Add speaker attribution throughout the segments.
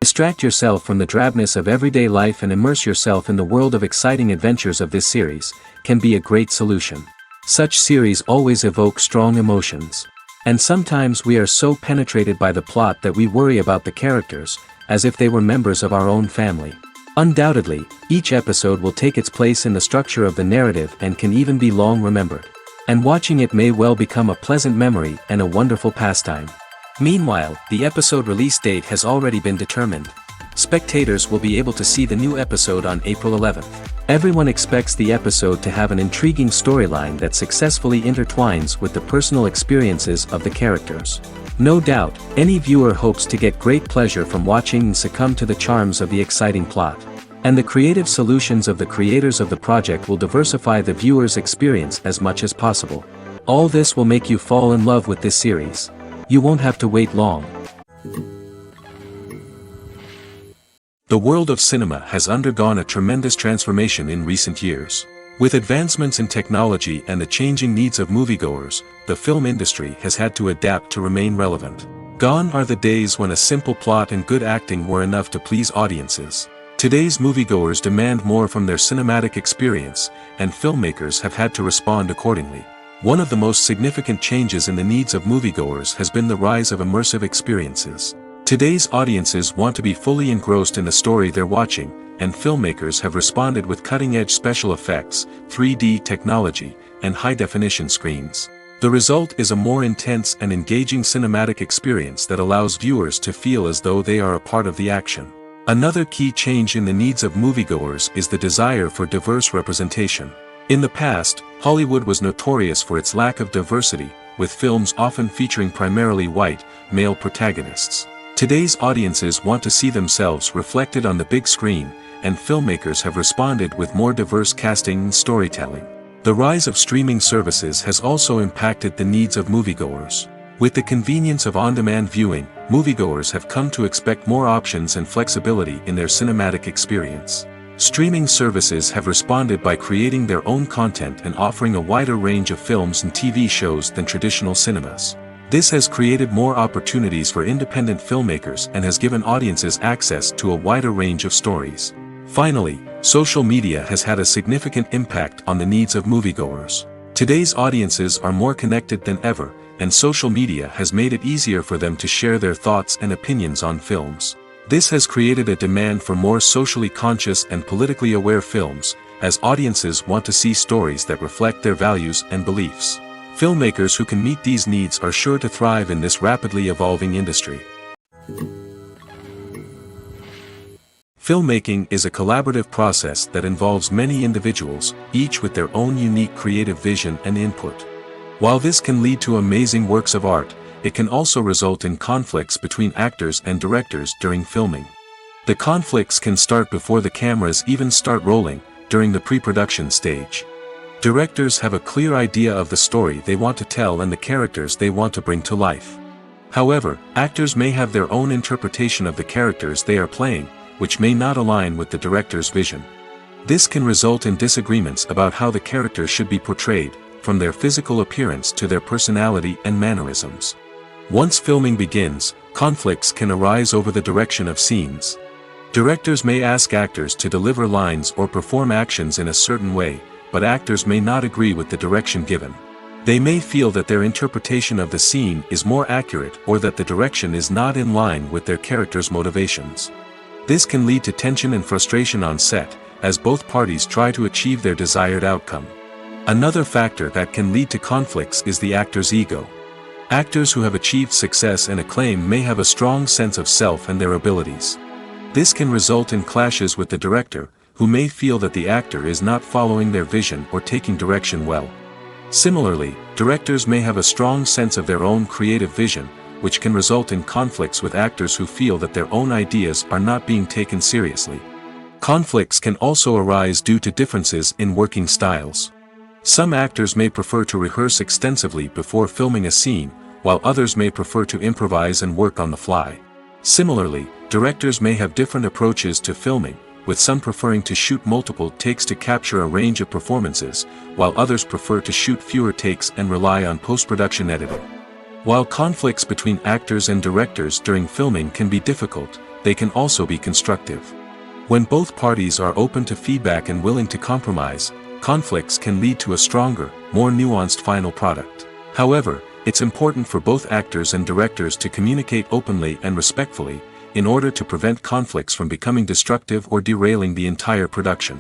Speaker 1: Distract yourself from the drabness of everyday life and immerse yourself in the world of exciting adventures of this series, can be a great solution. Such series always evoke strong emotions. And sometimes we are so penetrated by the plot that we worry about the characters, as if they were members of our own family. Undoubtedly, each episode will take its place in the structure of the narrative and can even be long remembered. And watching it may well become a pleasant memory and a wonderful pastime. Meanwhile, the episode release date has already been determined. Spectators will be able to see the new episode on April 11th. Everyone expects the episode to have an intriguing storyline that successfully intertwines with the personal experiences of the characters. No doubt, any viewer hopes to get great pleasure from watching and succumb to the charms of the exciting plot. And the creative solutions of the creators of the project will diversify the viewer's experience as much as possible. All this will make you fall in love with this series. You won't have to wait long. The world of cinema has undergone a tremendous transformation in recent years. With advancements in technology and the changing needs of moviegoers, the film industry has had to adapt to remain relevant. Gone are the days when a simple plot and good acting were enough to please audiences. Today's moviegoers demand more from their cinematic experience, and filmmakers have had to respond accordingly. One of the most significant changes in the needs of moviegoers has been the rise of immersive experiences. Today's audiences want to be fully engrossed in the story they're watching, and filmmakers have responded with cutting-edge special effects, 3D technology, and high-definition screens. The result is a more intense and engaging cinematic experience that allows viewers to feel as though they are a part of the action. Another key change in the needs of moviegoers is the desire for diverse representation. In the past, Hollywood was notorious for its lack of diversity, with films often featuring primarily white, male protagonists. Today's audiences want to see themselves reflected on the big screen, and filmmakers have responded with more diverse casting and storytelling. The rise of streaming services has also impacted the needs of moviegoers. With the convenience of on-demand viewing, moviegoers have come to expect more options and flexibility in their cinematic experience. Streaming services have responded by creating their own content and offering a wider range of films and TV shows than traditional cinemas. This has created more opportunities for independent filmmakers and has given audiences access to a wider range of stories. Finally, social media has had a significant impact on the needs of moviegoers. Today's audiences are more connected than ever, and social media has made it easier for them to share their thoughts and opinions on films. This has created a demand for more socially conscious and politically aware films, as audiences want to see stories that reflect their values and beliefs. Filmmakers who can meet these needs are sure to thrive in this rapidly evolving industry. Filmmaking is a collaborative process that involves many individuals, each with their own unique creative vision and input. While this can lead to amazing works of art, it can also result in conflicts between actors and directors during filming. The conflicts can start before the cameras even start rolling, during the pre-production stage. Directors have a clear idea of the story they want to tell and the characters they want to bring to life. However, actors may have their own interpretation of the characters they are playing, which may not align with the director's vision. This can result in disagreements about how the characters should be portrayed, from their physical appearance to their personality and mannerisms. Once filming begins, conflicts can arise over the direction of scenes. Directors may ask actors to deliver lines or perform actions in a certain way, but actors may not agree with the direction given. They may feel that their interpretation of the scene is more accurate or that the direction is not in line with their character's motivations. This can lead to tension and frustration on set, as both parties try to achieve their desired outcome. Another factor that can lead to conflicts is the actor's ego. Actors who have achieved success and acclaim may have a strong sense of self and their abilities. This can result in clashes with the director, who may feel that the actor is not following their vision or taking direction well. Similarly, directors may have a strong sense of their own creative vision, which can result in conflicts with actors who feel that their own ideas are not being taken seriously. Conflicts can also arise due to differences in working styles. Some actors may prefer to rehearse extensively before filming a scene, while others may prefer to improvise and work on the fly. Similarly, directors may have different approaches to filming, with some preferring to shoot multiple takes to capture a range of performances, while others prefer to shoot fewer takes and rely on post-production editing. While conflicts between actors and directors during filming can be difficult, they can also be constructive. When both parties are open to feedback and willing to compromise, conflicts can lead to a stronger, more nuanced final product. However, it's important for both actors and directors to communicate openly and respectfully, in order to prevent conflicts from becoming destructive or derailing the entire production.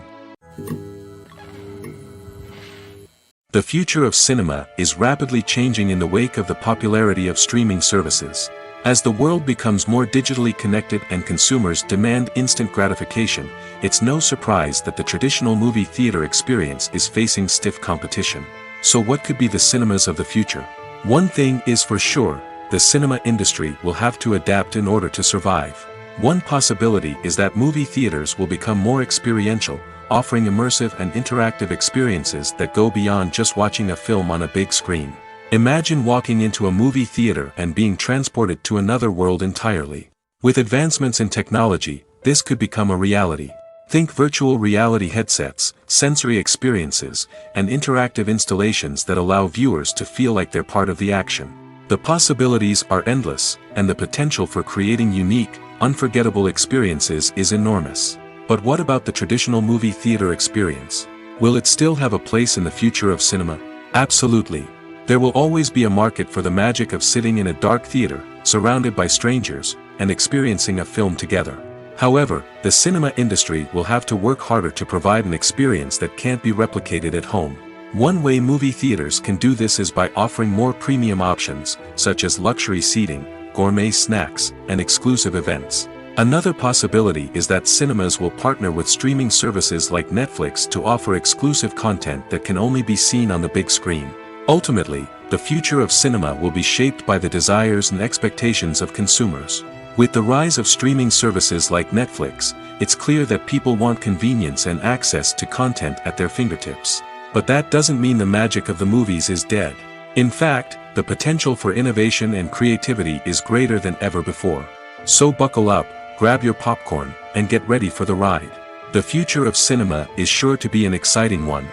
Speaker 1: The future of cinema is rapidly changing in the wake of the popularity of streaming services. As the world becomes more digitally connected and consumers demand instant gratification, it's no surprise that the traditional movie theater experience is facing stiff competition. So what could be the cinemas of the future? One thing is for sure, the cinema industry will have to adapt in order to survive. One possibility is that movie theaters will become more experiential, offering immersive and interactive experiences that go beyond just watching a film on a big screen. Imagine walking into a movie theater and being transported to another world entirely. With advancements in technology, this could become a reality. Think virtual reality headsets, sensory experiences, and interactive installations that allow viewers to feel like they're part of the action. The possibilities are endless, and the potential for creating unique, unforgettable experiences is enormous. But what about the traditional movie theater experience? Will it still have a place in the future of cinema? Absolutely. There will always be a market for the magic of sitting in a dark theater, surrounded by strangers, and experiencing a film together. However, the cinema industry will have to work harder to provide an experience that can't be replicated at home. One way movie theaters can do this is by offering more premium options, such as luxury seating, gourmet snacks, and exclusive events. Another possibility is that cinemas will partner with streaming services like Netflix to offer exclusive content that can only be seen on the big screen. Ultimately, the future of cinema will be shaped by the desires and expectations of consumers. With the rise of streaming services like Netflix, it's clear that people want convenience and access to content at their fingertips. But that doesn't mean the magic of the movies is dead. In fact, the potential for innovation and creativity is greater than ever before. So buckle up, grab your popcorn, and get ready for the ride. The future of cinema is sure to be an exciting one.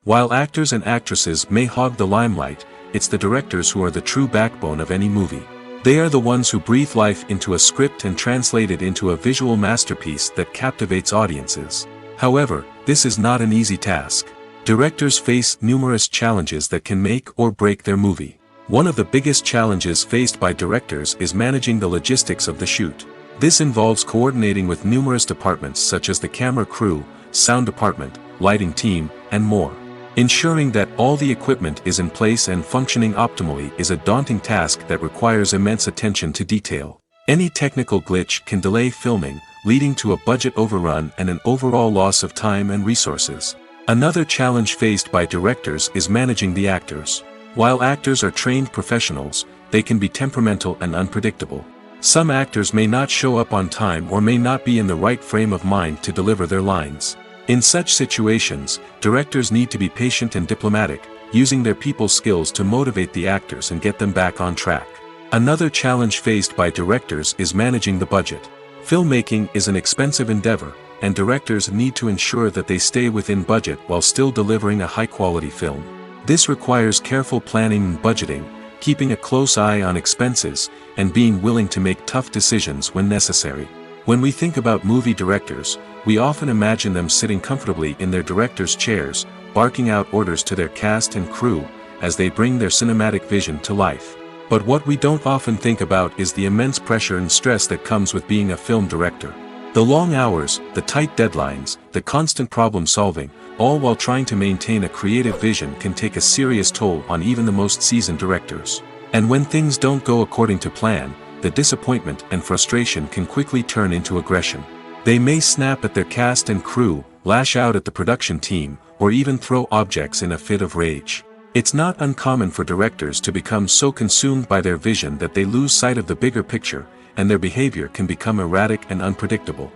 Speaker 1: While actors and actresses may hog the limelight, it's the directors who are the true backbone of any movie. They are the ones who breathe life into a script and translate it into a visual masterpiece that captivates audiences. However, this is not an easy task. Directors face numerous challenges that can make or break their movie. One of the biggest challenges faced by directors is managing the logistics of the shoot. This involves coordinating with numerous departments such as the camera crew, sound department, lighting team, and more. Ensuring that all the equipment is in place and functioning optimally is a daunting task that requires immense attention to detail. Any technical glitch can delay filming, leading to a budget overrun and an overall loss of time and resources. Another challenge faced by directors is managing the actors. While actors are trained professionals, they can be temperamental and unpredictable. Some actors may not show up on time or may not be in the right frame of mind to deliver their lines. In such situations, directors need to be patient and diplomatic, using their people skills to motivate the actors and get them back on track. Another challenge faced by directors is managing the budget. Filmmaking is an expensive endeavor, and directors need to ensure that they stay within budget while still delivering a high-quality film. This requires careful planning and budgeting, keeping a close eye on expenses, and being willing to make tough decisions when necessary. When we think about movie directors, we often imagine them sitting comfortably in their director's chairs, barking out orders to their cast and crew, as they bring their cinematic vision to life. But what we don't often think about is the immense pressure and stress that comes with being a film director. The long hours, the tight deadlines, the constant problem solving, all while trying to maintain a creative vision can take a serious toll on even the most seasoned directors. And when things don't go according to plan, the disappointment and frustration can quickly turn into aggression. They may snap at their cast and crew, lash out at the production team, or even throw objects in a fit of rage. It's not uncommon for directors to become so consumed by their vision that they lose sight of the bigger picture, and their behavior can become erratic and unpredictable.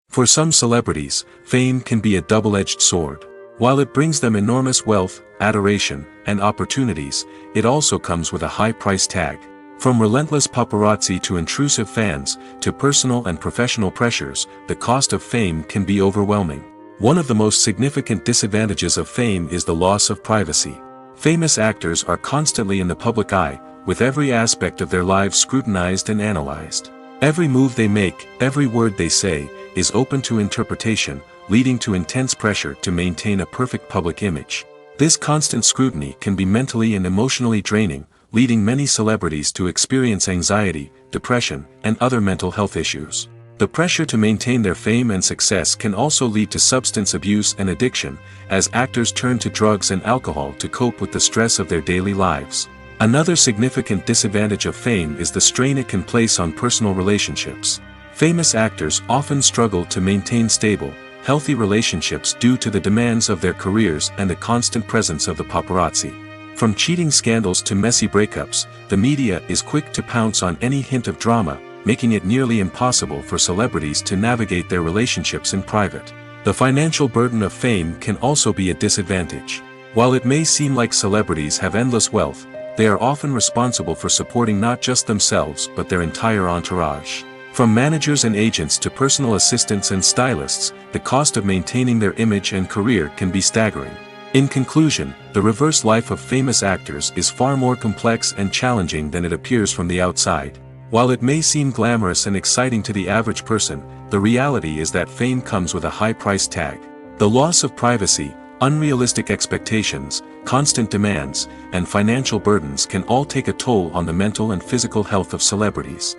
Speaker 1: For some celebrities, fame can be a double-edged sword. While it brings them enormous wealth, adoration, and opportunities, it also comes with a high price tag. From relentless paparazzi to intrusive fans, to personal and professional pressures, the cost of fame can be overwhelming. One of the most significant disadvantages of fame is the loss of privacy. Famous actors are constantly in the public eye, with every aspect of their lives scrutinized and analyzed. Every move they make, every word they say, is open to interpretation, leading to intense pressure to maintain a perfect public image. This constant scrutiny can be mentally and emotionally draining, leading many celebrities to experience anxiety, depression, and other mental health issues. The pressure to maintain their fame and success can also lead to substance abuse and addiction, as actors turn to drugs and alcohol to cope with the stress of their daily lives. Another significant disadvantage of fame is the strain it can place on personal relationships. Famous actors often struggle to maintain stable, healthy relationships due to the demands of their careers and the constant presence of the paparazzi. From cheating scandals to messy breakups, the media is quick to pounce on any hint of drama, making it nearly impossible for celebrities to navigate their relationships in private. The financial burden of fame can also be a disadvantage. While it may seem like celebrities have endless wealth, they are often responsible for supporting not just themselves but their entire entourage. From managers and agents to personal assistants and stylists, the cost of maintaining their image and career can be staggering. In conclusion, the reverse life of famous actors is far more complex and challenging than it appears from the outside. While it may seem glamorous and exciting to the average person, the reality is that fame comes with a high price tag. The loss of privacy, unrealistic expectations, constant demands, and financial burdens can all take a toll on the mental and physical health of celebrities.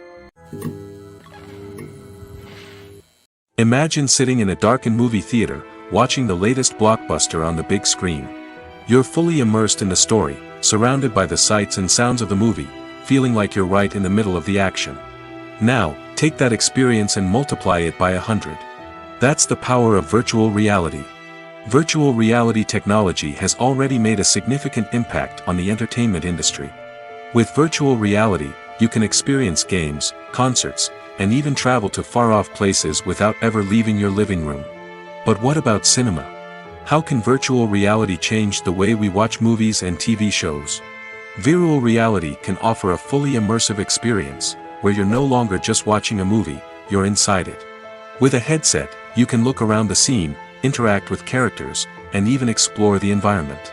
Speaker 1: Imagine sitting in a darkened movie theater, watching the latest blockbuster on the big screen. You're fully immersed in the story, surrounded by the sights and sounds of the movie, feeling like you're right in the middle of the action. Now, take that experience and multiply it by 100. That's the power of virtual reality. Virtual reality technology has already made a significant impact on the entertainment industry. With virtual reality, you can experience games, concerts, and even travel to far-off places without ever leaving your living room. But what about cinema? How can virtual reality change the way we watch movies and TV shows? Virtual reality can offer a fully immersive experience, where you're no longer just watching a movie, you're inside it. With a headset, you can look around the scene, interact with characters, and even explore the environment.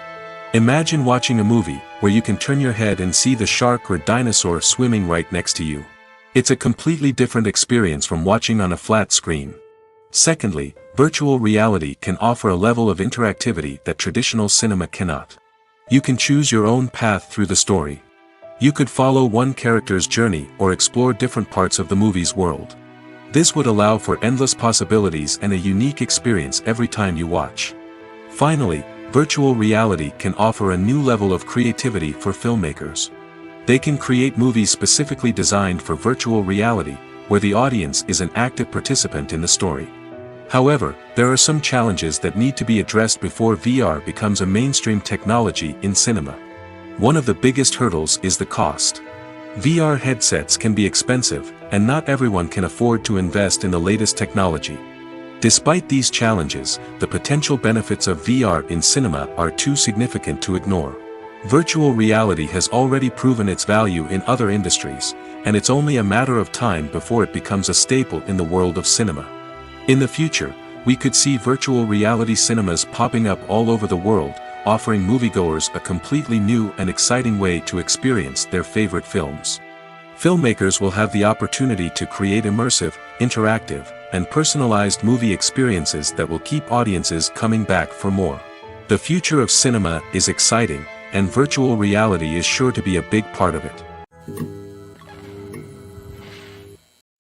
Speaker 1: Imagine watching a movie, where you can turn your head and see the shark or dinosaur swimming right next to you. It's a completely different experience from watching on a flat screen. Secondly, virtual reality can offer a level of interactivity that traditional cinema cannot. You can choose your own path through the story. You could follow one character's journey or explore different parts of the movie's world. This would allow for endless possibilities and a unique experience every time you watch. Finally, virtual reality can offer a new level of creativity for filmmakers. They can create movies specifically designed for virtual reality, where the audience is an active participant in the story. However, there are some challenges that need to be addressed before VR becomes a mainstream technology in cinema. One of the biggest hurdles is the cost. VR headsets can be expensive, and not everyone can afford to invest in the latest technology. Despite these challenges, the potential benefits of VR in cinema are too significant to ignore. Virtual reality has already proven its value in other industries, and it's only a matter of time before it becomes a staple in the world of cinema. In the future, we could see virtual reality cinemas popping up all over the world, offering moviegoers a completely new and exciting way to experience their favorite films. Filmmakers will have the opportunity to create immersive, interactive, and personalized movie experiences that will keep audiences coming back for more. The future of cinema is exciting, and virtual reality is sure to be a big part of it.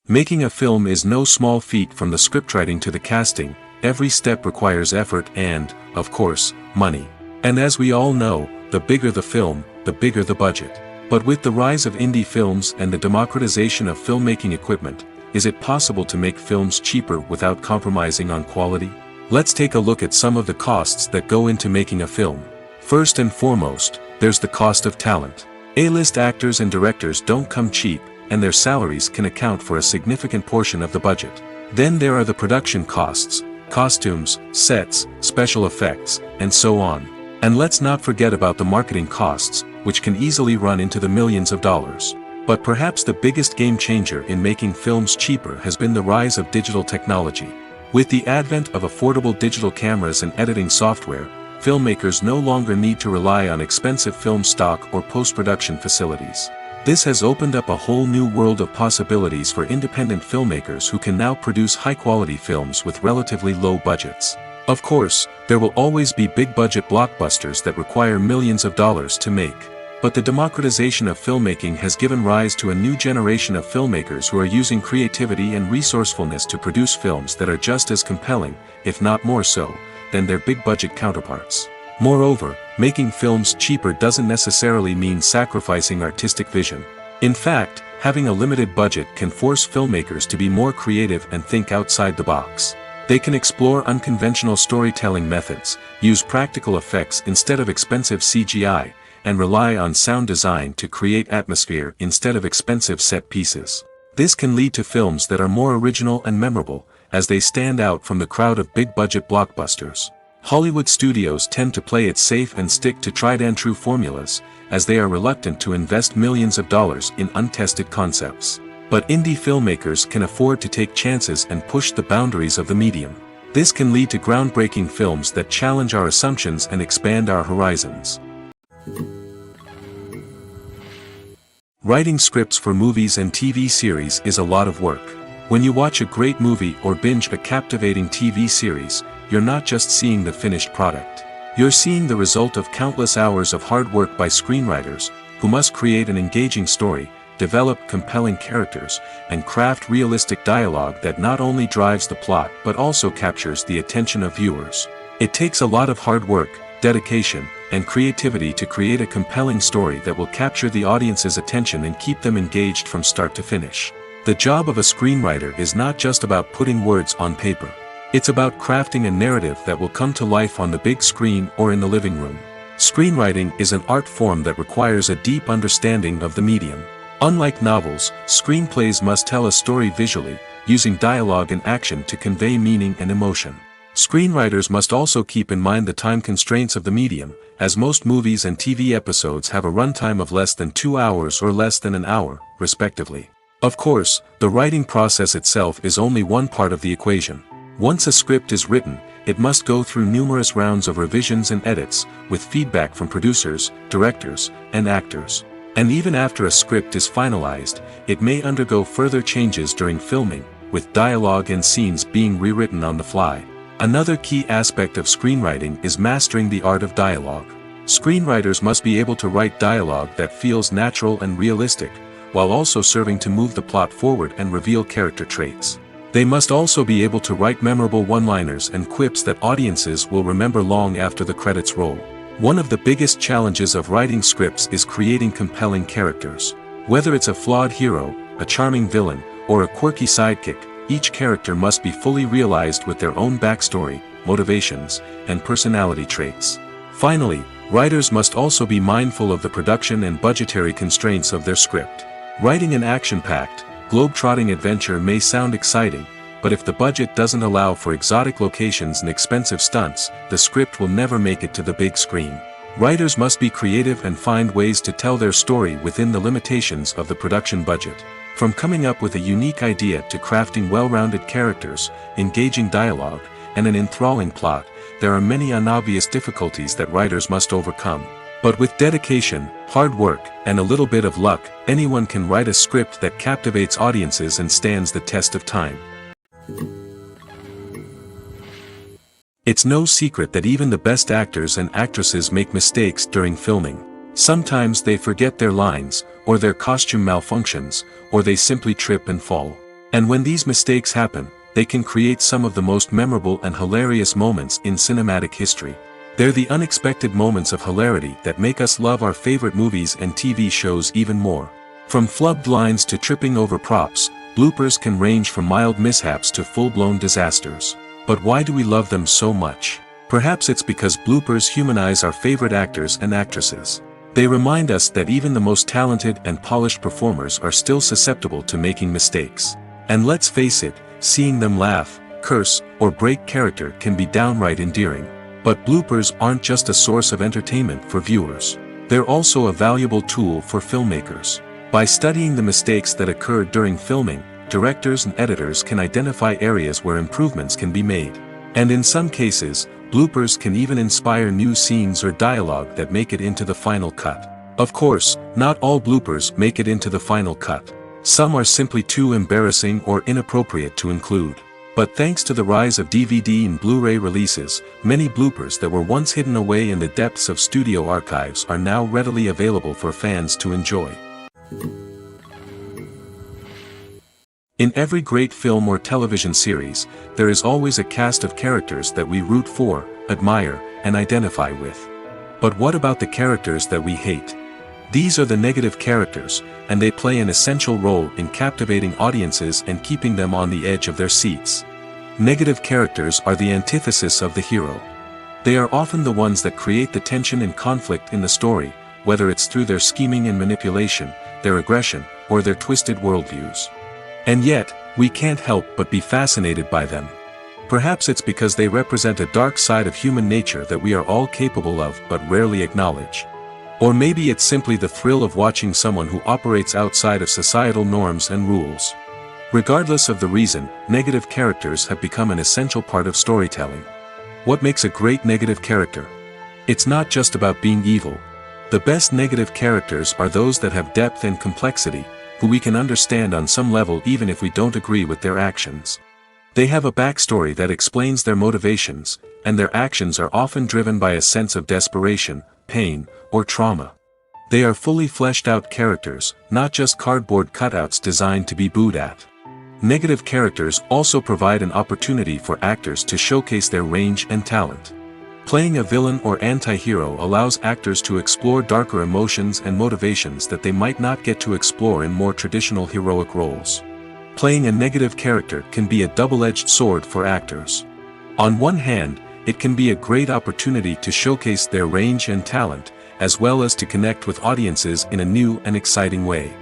Speaker 1: Making a film is no small feat. From the scriptwriting to the casting, every step requires effort and, of course, money. And as we all know, the bigger the film, the bigger the budget. But with the rise of indie films and the democratization of filmmaking equipment, is it possible to make films cheaper without compromising on quality? Let's take a look at some of the costs that go into making a film. First and foremost, there's the cost of talent. A-list actors and directors don't come cheap, and their salaries can account for a significant portion of the budget. Then there are the production costs, costumes, sets, special effects, and so on. And let's not forget about the marketing costs, which can easily run into the millions of dollars. But perhaps the biggest game changer in making films cheaper has been the rise of digital technology. With the advent of affordable digital cameras and editing software, filmmakers no longer need to rely on expensive film stock or post-production facilities. This has opened up a whole new world of possibilities for independent filmmakers who can now produce high-quality films with relatively low budgets. Of course, there will always be big-budget blockbusters that require millions of dollars to make. But the democratization of filmmaking has given rise to a new generation of filmmakers who are using creativity and resourcefulness to produce films that are just as compelling, if not more so, than their big-budget counterparts. Moreover, making films cheaper doesn't necessarily mean sacrificing artistic vision. In fact, having a limited budget can force filmmakers to be more creative and think outside the box. They can explore unconventional storytelling methods, use practical effects instead of expensive CGI, and rely on sound design to create atmosphere instead of expensive set pieces. This can lead to films that are more original and memorable, as they stand out from the crowd of big-budget blockbusters. Hollywood studios tend to play it safe and stick to tried-and-true formulas, as they are reluctant to invest millions of dollars in untested concepts. But indie filmmakers can afford to take chances and push the boundaries of the medium. This can lead to groundbreaking films that challenge our assumptions and expand our horizons. Writing scripts for movies and TV series is a lot of work. When you watch a great movie or binge a captivating TV series, you're not just seeing the finished product. You're seeing the result of countless hours of hard work by screenwriters, who must create an engaging story, develop compelling characters, and craft realistic dialogue that not only drives the plot but also captures the attention of viewers. It takes a lot of hard work, dedication, and creativity to create a compelling story that will capture the audience's attention and keep them engaged from start to finish. The job of a screenwriter is not just about putting words on paper. It's about crafting a narrative that will come to life on the big screen or in the living room. Screenwriting is an art form that requires a deep understanding of the medium. Unlike novels, screenplays must tell a story visually, using dialogue and action to convey meaning and emotion. Screenwriters must also keep in mind the time constraints of the medium, as most movies and TV episodes have a runtime of less than 2 hours or less than an hour, respectively. Of course, the writing process itself is only one part of the equation. Once a script is written, it must go through numerous rounds of revisions and edits, with feedback from producers, directors, and actors. And even after a script is finalized, it may undergo further changes during filming, with dialogue and scenes being rewritten on the fly. Another key aspect of screenwriting is mastering the art of dialogue. Screenwriters must be able to write dialogue that feels natural and realistic, while also serving to move the plot forward and reveal character traits. They must also be able to write memorable one-liners and quips that audiences will remember long after the credits roll. One of the biggest challenges of writing scripts is creating compelling characters. Whether it's a flawed hero, a charming villain, or a quirky sidekick, each character must be fully realized with their own backstory, motivations, and personality traits. Finally, writers must also be mindful of the production and budgetary constraints of their script. Writing an action-packed, globe-trotting adventure may sound exciting, but if the budget doesn't allow for exotic locations and expensive stunts, the script will never make it to the big screen. Writers must be creative and find ways to tell their story within the limitations of the production budget. From coming up with a unique idea to crafting well-rounded characters, engaging dialogue, and an enthralling plot, there are many unobvious difficulties that writers must overcome. But with dedication, hard work, and a little bit of luck, anyone can write a script that captivates audiences and stands the test of time. It's no secret that even the best actors and actresses make mistakes during filming. Sometimes they forget their lines, or their costume malfunctions, or they simply trip and fall. And when these mistakes happen, they can create some of the most memorable and hilarious moments in cinematic history. They're the unexpected moments of hilarity that make us love our favorite movies and TV shows even more. From flubbed lines to tripping over props, bloopers can range from mild mishaps to full-blown disasters. But why do we love them so much? Perhaps it's because bloopers humanize our favorite actors and actresses. They remind us that even the most talented and polished performers are still susceptible to making mistakes. And let's face it, seeing them laugh, curse, or break character can be downright endearing. But bloopers aren't just a source of entertainment for viewers. They're also a valuable tool for filmmakers. By studying the mistakes that occurred during filming, directors and editors can identify areas where improvements can be made. And in some cases, Bloopers can even inspire new scenes or dialogue that make it into the final cut. Of course, not all bloopers make it into the final cut. Some are simply too embarrassing or inappropriate to include. But thanks to the rise of DVD and Blu-ray releases, many bloopers that were once hidden away in the depths of studio archives are now readily available for fans to enjoy. In every great film or television series, there is always a cast of characters that we root for, admire, and identify with. But what about the characters that we hate? These are the negative characters, and they play an essential role in captivating audiences and keeping them on the edge of their seats. Negative characters are the antithesis of the hero. They are often the ones that create the tension and conflict in the story, whether it's through their scheming and manipulation, their aggression, or their twisted worldviews. And yet, we can't help but be fascinated by them. Perhaps it's because they represent a dark side of human nature that we are all capable of but rarely acknowledge. Or maybe it's simply the thrill of watching someone who operates outside of societal norms and rules. Regardless of the reason, negative characters have become an essential part of storytelling. What makes a great negative character? It's not just about being evil. The best negative characters are those that have depth and complexity, who we can understand on some level even if we don't agree with their actions. They have a backstory that explains their motivations, and their actions are often driven by a sense of desperation, pain, or trauma. They are fully fleshed out characters, not just cardboard cutouts designed to be booed at. Negative characters also provide an opportunity for actors to showcase their range and talent. Playing a villain or anti-hero allows actors to explore darker emotions and motivations that they might not get to explore in more traditional heroic roles. Playing a negative character can be a double-edged sword for actors. On one hand, it can be a great opportunity to showcase their range and talent, as well as to connect with audiences in a new and exciting way.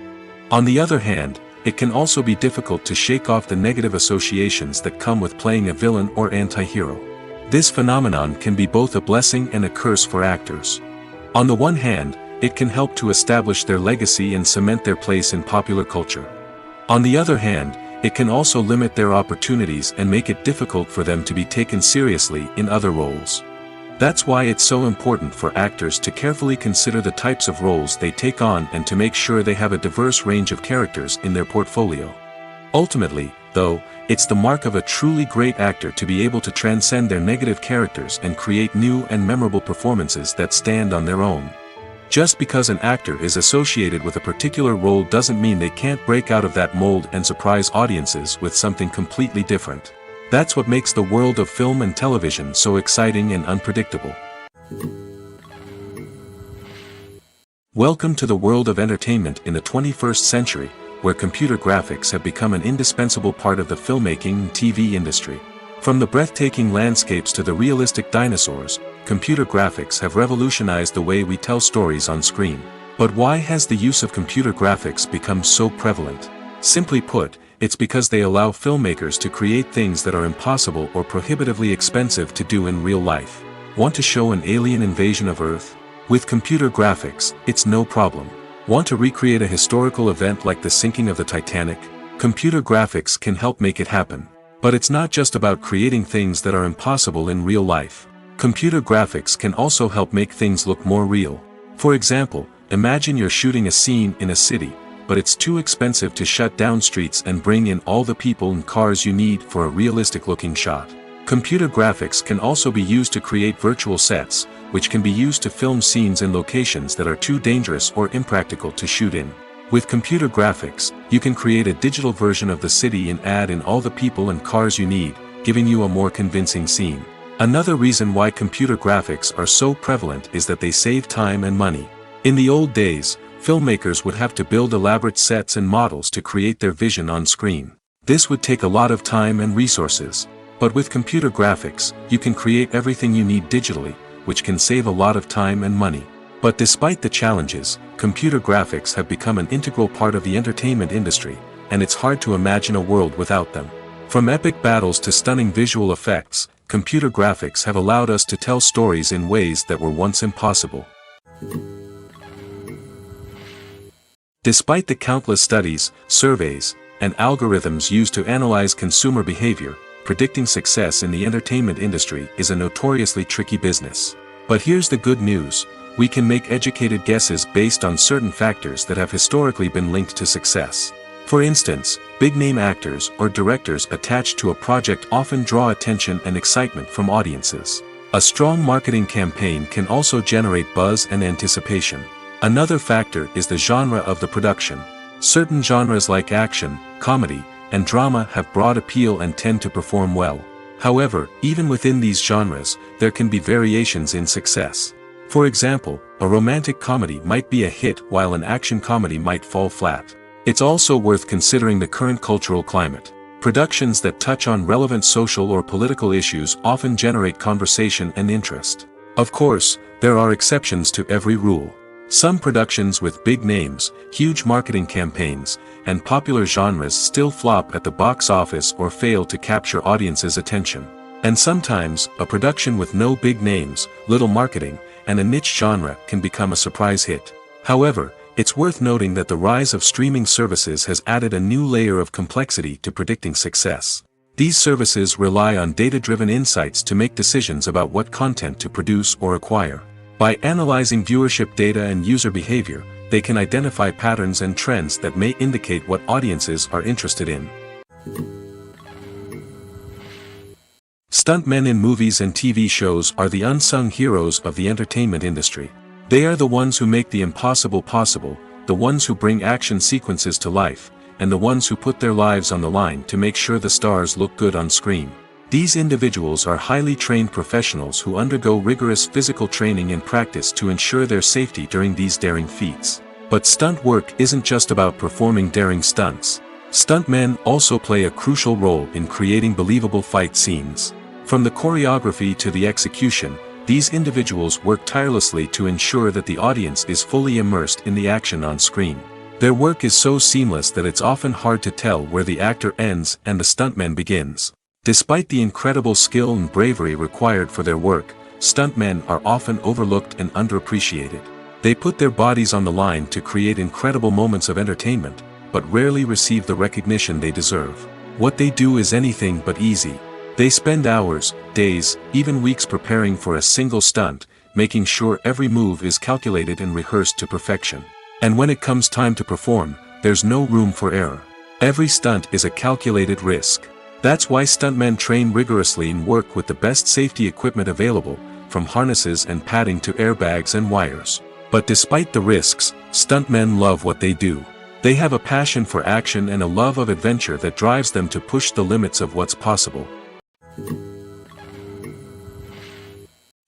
Speaker 1: On the other hand, it can also be difficult to shake off the negative associations that come with playing a villain or anti-hero. This phenomenon can be both a blessing and a curse for actors. On the one hand, it can help to establish their legacy and cement their place in popular culture. On the other hand, it can also limit their opportunities and make it difficult for them to be taken seriously in other roles. That's why it's so important for actors to carefully consider the types of roles they take on and to make sure they have a diverse range of characters in their portfolio. Ultimately, though, it's the mark of a truly great actor to be able to transcend their negative characters and create new and memorable performances that stand on their own. Just because an actor is associated with a particular role doesn't mean they can't break out of that mold and surprise audiences with something completely different. That's what makes the world of film and television so exciting and unpredictable. Welcome to the world of entertainment in the 21st century, where computer graphics have become an indispensable part of the filmmaking and TV industry. From the breathtaking landscapes to the realistic dinosaurs, computer graphics have revolutionized the way we tell stories on screen. But why has the use of computer graphics become so prevalent? Simply put, it's because they allow filmmakers to create things that are impossible or prohibitively expensive to do in real life. Want to show an alien invasion of Earth? With computer graphics, it's no problem. Want to recreate a historical event like the sinking of the Titanic? Computer graphics can help make it happen. But it's not just about creating things that are impossible in real life. Computer graphics can also help make things look more real. For example, imagine you're shooting a scene in a city, but it's too expensive to shut down streets and bring in all the people and cars you need for a realistic-looking shot. Computer graphics can also be used to create virtual sets, which can be used to film scenes in locations that are too dangerous or impractical to shoot in. With computer graphics, you can create a digital version of the city and add in all the people and cars you need, giving you a more convincing scene. Another reason why computer graphics are so prevalent is that they save time and money. In the old days, filmmakers would have to build elaborate sets and models to create their vision on screen. This would take a lot of time and resources. But with computer graphics, you can create everything you need digitally, which can save a lot of time and money. But despite the challenges, computer graphics have become an integral part of the entertainment industry, and it's hard to imagine a world without them. From epic battles to stunning visual effects, computer graphics have allowed us to tell stories in ways that were once impossible. Despite the countless studies, surveys, and algorithms used to analyze consumer behavior, predicting success in the entertainment industry is a notoriously tricky business. But here's the good news: we can make educated guesses based on certain factors that have historically been linked to success. For instance, big-name actors or directors attached to a project often draw attention and excitement from audiences. A strong marketing campaign can also generate buzz and anticipation. Another factor is the genre of the production. Certain genres like action, comedy, and drama have broad appeal and tend to perform well. However, even within these genres, there can be variations in success. For example, a romantic comedy might be a hit while an action comedy might fall flat. It's also worth considering the current cultural climate. Productions that touch on relevant social or political issues often generate conversation and interest. Of course, there are exceptions to every rule. Some productions with big names, huge marketing campaigns, and popular genres still flop at the box office or fail to capture audiences' attention. And sometimes, a production with no big names, little marketing, and a niche genre can become a surprise hit. However, it's worth noting that the rise of streaming services has added a new layer of complexity to predicting success. These services rely on data-driven insights to make decisions about what content to produce or acquire. By analyzing viewership data and user behavior, they can identify patterns and trends that may indicate what audiences are interested in. Stuntmen in movies and TV shows are the unsung heroes of the entertainment industry. They are the ones who make the impossible possible, the ones who bring action sequences to life, and the ones who put their lives on the line to make sure the stars look good on screen. These individuals are highly trained professionals who undergo rigorous physical training and practice to ensure their safety during these daring feats. But stunt work isn't just about performing daring stunts. Stuntmen also play a crucial role in creating believable fight scenes. From the choreography to the execution, these individuals work tirelessly to ensure that the audience is fully immersed in the action on screen. Their work is so seamless that it's often hard to tell where the actor ends and the stuntman begins. Despite the incredible skill and bravery required for their work, stuntmen are often overlooked and underappreciated. They put their bodies on the line to create incredible moments of entertainment, but rarely receive the recognition they deserve. What they do is anything but easy. They spend hours, days, even weeks preparing for a single stunt, making sure every move is calculated and rehearsed to perfection. And when it comes time to perform, there's no room for error. Every stunt is a calculated risk. That's why stuntmen train rigorously and work with the best safety equipment available, from harnesses and padding to airbags and wires. But despite the risks, stuntmen love what they do. They have a passion for action and a love of adventure that drives them to push the limits of what's possible.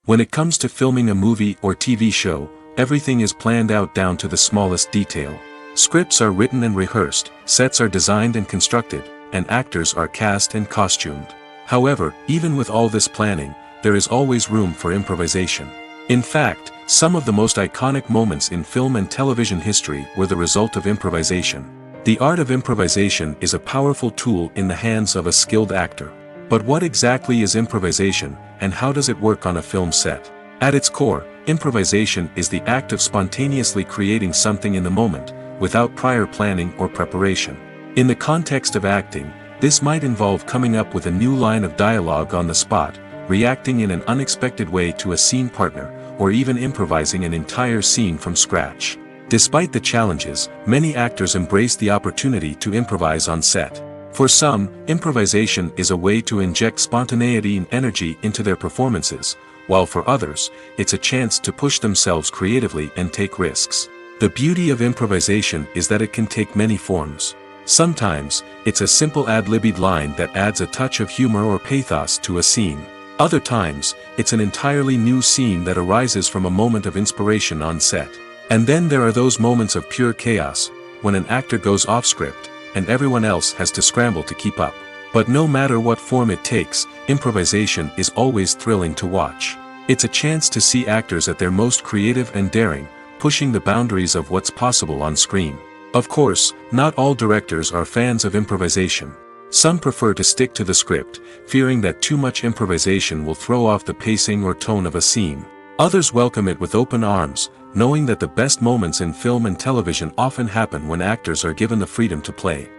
Speaker 1: When it comes to filming a movie or TV show, everything is planned out down to the smallest detail. Scripts are written and rehearsed, sets are designed and constructed, and actors are cast and costumed. However, even with all this planning, there is always room for improvisation. In fact, some of the most iconic moments in film and television history were the result of improvisation. The art of improvisation is a powerful tool in the hands of a skilled actor. But what exactly is improvisation, and how does it work on a film set? At its core, improvisation is the act of spontaneously creating something in the moment, without prior planning or preparation. In the context of acting, this might involve coming up with a new line of dialogue on the spot, reacting in an unexpected way to a scene partner, or even improvising an entire scene from scratch. Despite the challenges, many actors embrace the opportunity to improvise on set. For some, improvisation is a way to inject spontaneity and energy into their performances, while for others, it's a chance to push themselves creatively and take risks. The beauty of improvisation is that it can take many forms. Sometimes, it's a simple ad-libbed line that adds a touch of humor or pathos to a scene. Other times, it's an entirely new scene that arises from a moment of inspiration on set. And then there are those moments of pure chaos, when an actor goes off script, and everyone else has to scramble to keep up. But no matter what form it takes, improvisation is always thrilling to watch. It's a chance to see actors at their most creative and daring, pushing the boundaries of what's possible on screen. Of course, not all directors are fans of improvisation. Some prefer to stick to the script, fearing that too much improvisation will throw off the pacing or tone of a scene. Others welcome it with open arms, knowing that the best moments in film and television often happen when actors are given the freedom to play.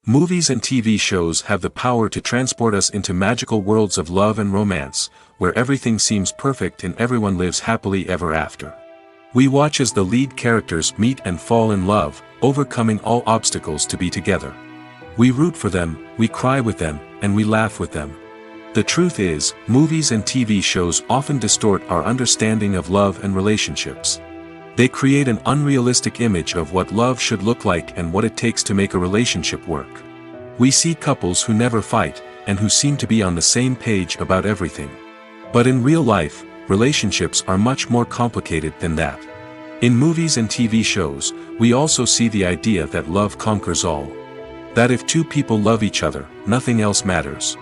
Speaker 1: Movies and TV shows have the power to transport us into magical worlds of love and romance, where everything seems perfect and everyone lives happily ever after. We watch as the lead characters meet and fall in love, overcoming all obstacles to be together. We root for them, we cry with them, and we laugh with them. The truth is, movies and TV shows often distort our understanding of love and relationships. They create an unrealistic image of what love should look like and what it takes to make a relationship work. We see couples who never fight, and who seem to be on the same page about everything. But in real life, relationships are much more complicated than that. In movies and TV shows, we also see the idea that love conquers all. That if two people love each other, nothing else matters.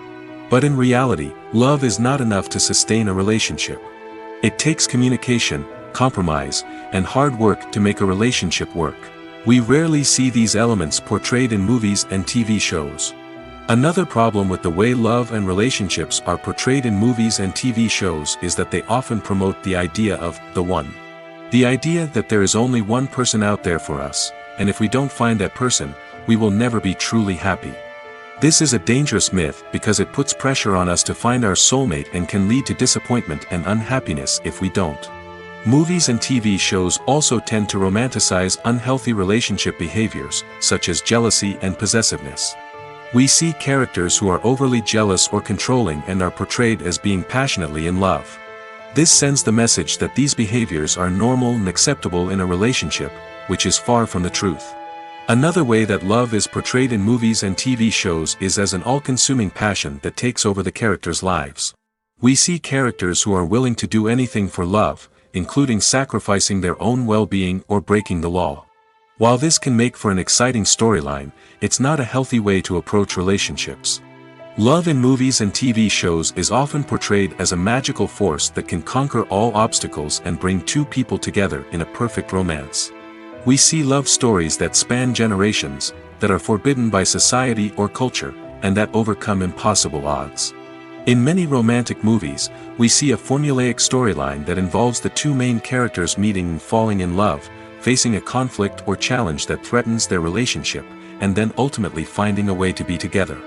Speaker 1: But in reality, love is not enough to sustain a relationship. It takes communication, compromise, and hard work to make a relationship work. We rarely see these elements portrayed in movies and TV shows. Another problem with the way love and relationships are portrayed in movies and TV shows is that they often promote the idea of the one. The idea that there is only one person out there for us, and if we don't find that person, we will never be truly happy. This is a dangerous myth because it puts pressure on us to find our soulmate and can lead to disappointment and unhappiness if we don't. Movies and TV shows also tend to romanticize unhealthy relationship behaviors, such as jealousy and possessiveness. We see characters who are overly jealous or controlling and are portrayed as being passionately in love. This sends the message that these behaviors are normal and acceptable in a relationship, which is far from the truth. Another way that love is portrayed in movies and TV shows is as an all-consuming passion that takes over the characters' lives. We see characters who are willing to do anything for love, including sacrificing their own well-being or breaking the law. While this can make for an exciting storyline, it's not a healthy way to approach relationships. Love in movies and TV shows is often portrayed as a magical force that can conquer all obstacles and bring two people together in a perfect romance. We see love stories that span generations, that are forbidden by society or culture, and that overcome impossible odds. In many romantic movies, we see a formulaic storyline that involves the two main characters meeting and falling in love, facing a conflict or challenge that threatens their relationship, and then ultimately finding a way to be together.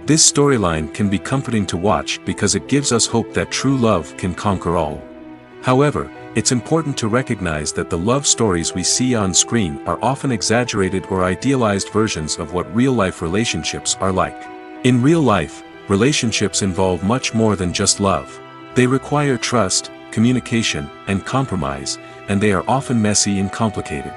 Speaker 1: This storyline can be comforting to watch because it gives us hope that true love can conquer all. However, it's important to recognize that the love stories we see on screen are often exaggerated or idealized versions of what real-life relationships are like. In real life, relationships involve much more than just love. They require trust, communication, and compromise, and they are often messy and complicated.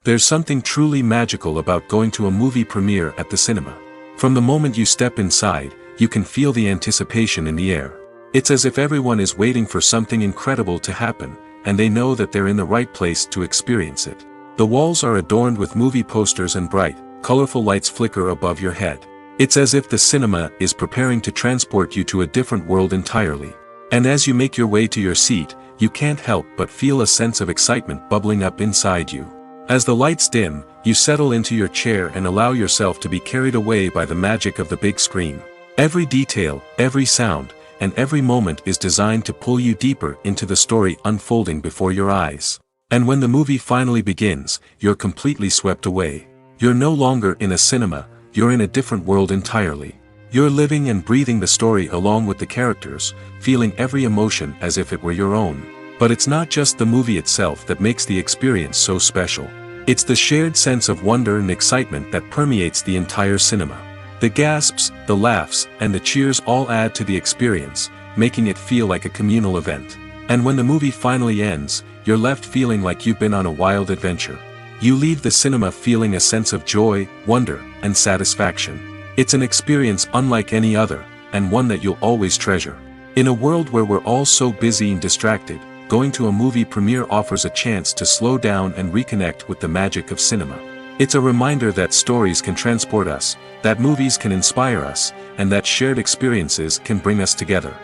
Speaker 1: There's something truly magical about going to a movie premiere at the cinema. From the moment you step inside, you can feel the anticipation in the air. It's as if everyone is waiting for something incredible to happen, and they know that they're in the right place to experience it. The walls are adorned with movie posters and bright, colorful lights flicker above your head. It's as if the cinema is preparing to transport you to a different world entirely. And as you make your way to your seat, you can't help but feel a sense of excitement bubbling up inside you. As the lights dim, you settle into your chair and allow yourself to be carried away by the magic of the big screen. Every detail, every sound, and every moment is designed to pull you deeper into the story unfolding before your eyes. And when the movie finally begins, you're completely swept away. You're no longer in a cinema, you're in a different world entirely. You're living and breathing the story along with the characters, feeling every emotion as if it were your own. But it's not just the movie itself that makes the experience so special. It's the shared sense of wonder and excitement that permeates the entire cinema. The gasps, the laughs, and the cheers all add to the experience, making it feel like a communal event. And when the movie finally ends, you're left feeling like you've been on a wild adventure. You leave the cinema feeling a sense of joy, wonder, and satisfaction. It's an experience unlike any other, and one that you'll always treasure. In a world where we're all so busy and distracted, going to a movie premiere offers a chance to slow down and reconnect with the magic of cinema. It's a reminder that stories can transport us, that movies can inspire us, and that shared experiences can bring us together.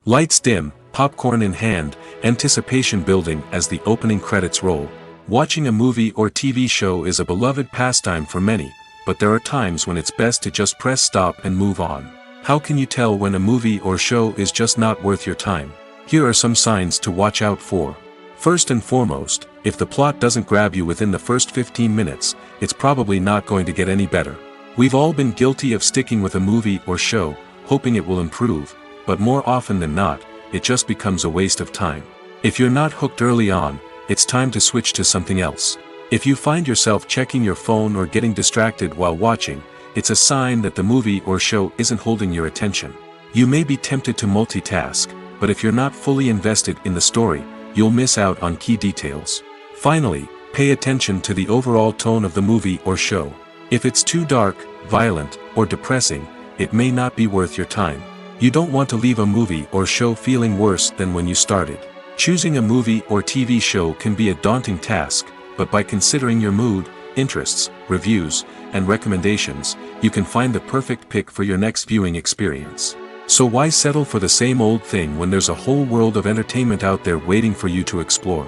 Speaker 1: Lights dim, popcorn in hand, anticipation building as the opening credits roll. Watching a movie or TV show is a beloved pastime for many, but there are times when it's best to just press stop and move on. How can you tell when a movie or show is just not worth your time? Here are some signs to watch out for. First and foremost, if the plot doesn't grab you within the first 15 minutes, it's probably not going to get any better. We've all been guilty of sticking with a movie or show, hoping it will improve, but more often than not, it just becomes a waste of time. If you're not hooked early on, it's time to switch to something else. If you find yourself checking your phone or getting distracted while watching, it's a sign that the movie or show isn't holding your attention. You may be tempted to multitask, but if you're not fully invested in the story, you'll miss out on key details. Finally, pay attention to the overall tone of the movie or show. If it's too dark, violent, or depressing, it may not be worth your time. You don't want to leave a movie or show feeling worse than when you started. Choosing a movie or TV show can be a daunting task, but by considering your mood, interests, reviews, and recommendations, you can find the perfect pick for your next viewing experience. So why settle for the same old thing when there's a whole world of entertainment out there waiting for you to explore?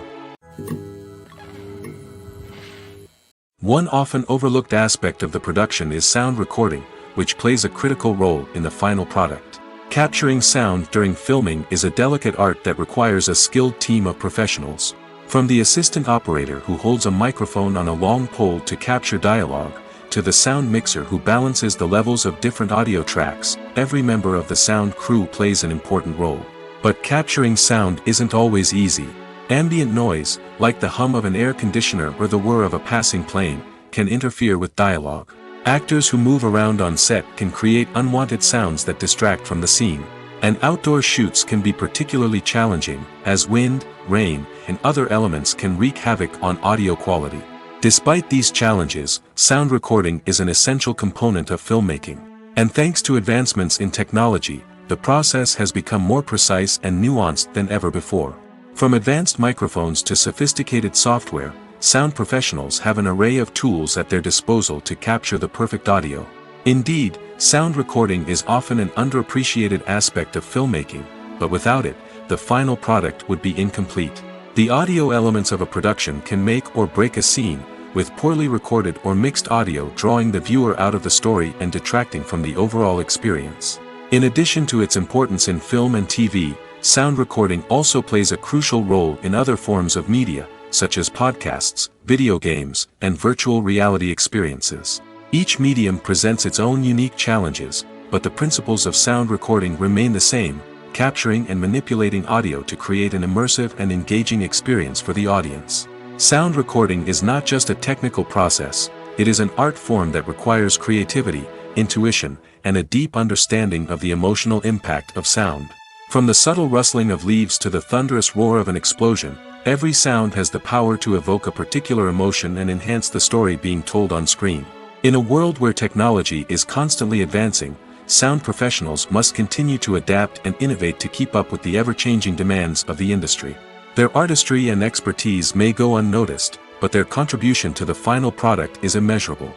Speaker 1: One often overlooked aspect of the production is sound recording, which plays a critical role in the final product. Capturing sound during filming is a delicate art that requires a skilled team of professionals. From the assistant operator who holds a microphone on a long pole to capture dialogue, to the sound mixer who balances the levels of different audio tracks, every member of the sound crew plays an important role. But capturing sound isn't always easy. Ambient noise, like the hum of an air conditioner or the whir of a passing plane, can interfere with dialogue. Actors who move around on set can create unwanted sounds that distract from the scene. And outdoor shoots can be particularly challenging, as wind, rain, and other elements can wreak havoc on audio quality. Despite these challenges, sound recording is an essential component of filmmaking. And thanks to advancements in technology, the process has become more precise and nuanced than ever before. From advanced microphones to sophisticated software, sound professionals have an array of tools at their disposal to capture the perfect audio. Indeed, sound recording is often an underappreciated aspect of filmmaking, but without it, the final product would be incomplete. The audio elements of a production can make or break a scene, with poorly recorded or mixed audio drawing the viewer out of the story and detracting from the overall experience. In addition to its importance in film and TV, sound recording also plays a crucial role in other forms of media, such as podcasts, video games, and virtual reality experiences. Each medium presents its own unique challenges, but the principles of sound recording remain the same, capturing and manipulating audio to create an immersive and engaging experience for the audience. Sound recording is not just a technical process, it is an art form that requires creativity, intuition, and a deep understanding of the emotional impact of sound. From the subtle rustling of leaves to the thunderous roar of an explosion, every sound has the power to evoke a particular emotion and enhance the story being told on screen. In a world where technology is constantly advancing, sound professionals must continue to adapt and innovate to keep up with the ever-changing demands of the industry. Their artistry and expertise may go unnoticed, but their contribution to the final product is immeasurable.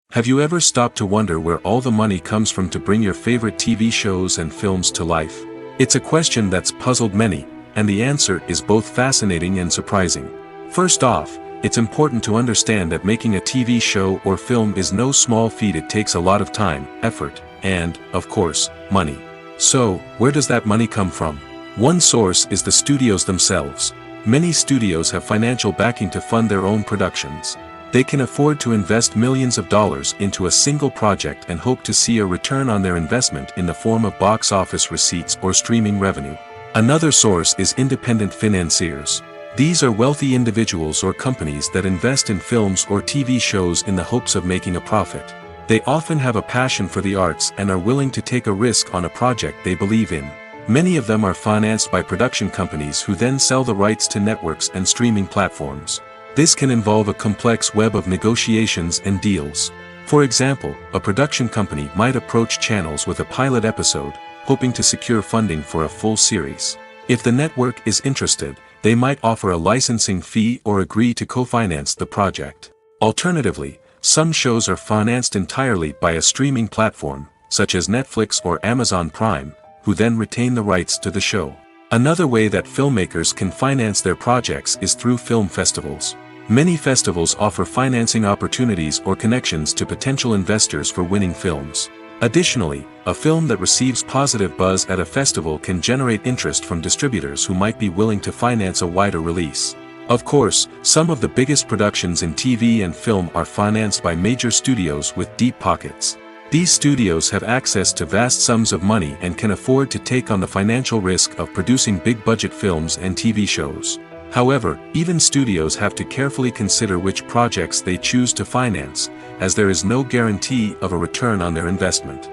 Speaker 1: Have you ever stopped to wonder where all the money comes from to bring your favorite TV shows and films to life? It's a question that's puzzled many, and the answer is both fascinating and surprising. First off, it's important to understand that making a TV show or film is no small feat. It takes a lot of time, effort, and, of course, money. So, where does that money come from? One source is the studios themselves. Many studios have financial backing to fund their own productions. They can afford to invest millions of dollars into a single project and hope to see a return on their investment in the form of box office receipts or streaming revenue. Another source is independent financiers. These are wealthy individuals or companies that invest in films or TV shows in the hopes of making a profit. They often have a passion for the arts and are willing to take a risk on a project they believe in. Many of them are financed by production companies who then sell the rights to networks and streaming platforms. This can involve a complex web of negotiations and deals. For example, a production company might approach channels with a pilot episode, hoping to secure funding for a full series. If the network is interested, they might offer a licensing fee or agree to co-finance the project. Alternatively, some shows are financed entirely by a streaming platform, such as Netflix or Amazon Prime, who then retain the rights to the show. Another way that filmmakers can finance their projects is through film festivals. Many festivals offer financing opportunities or connections to potential investors for winning films. Additionally, a film that receives positive buzz at a festival can generate interest from distributors who might be willing to finance a wider release. Of course, some of the biggest productions in TV and film are financed by major studios with deep pockets. These studios have access to vast sums of money and can afford to take on the financial risk of producing big-budget films and TV shows. However, even studios have to carefully consider which projects they choose to finance, as there is no guarantee of a return on their investment.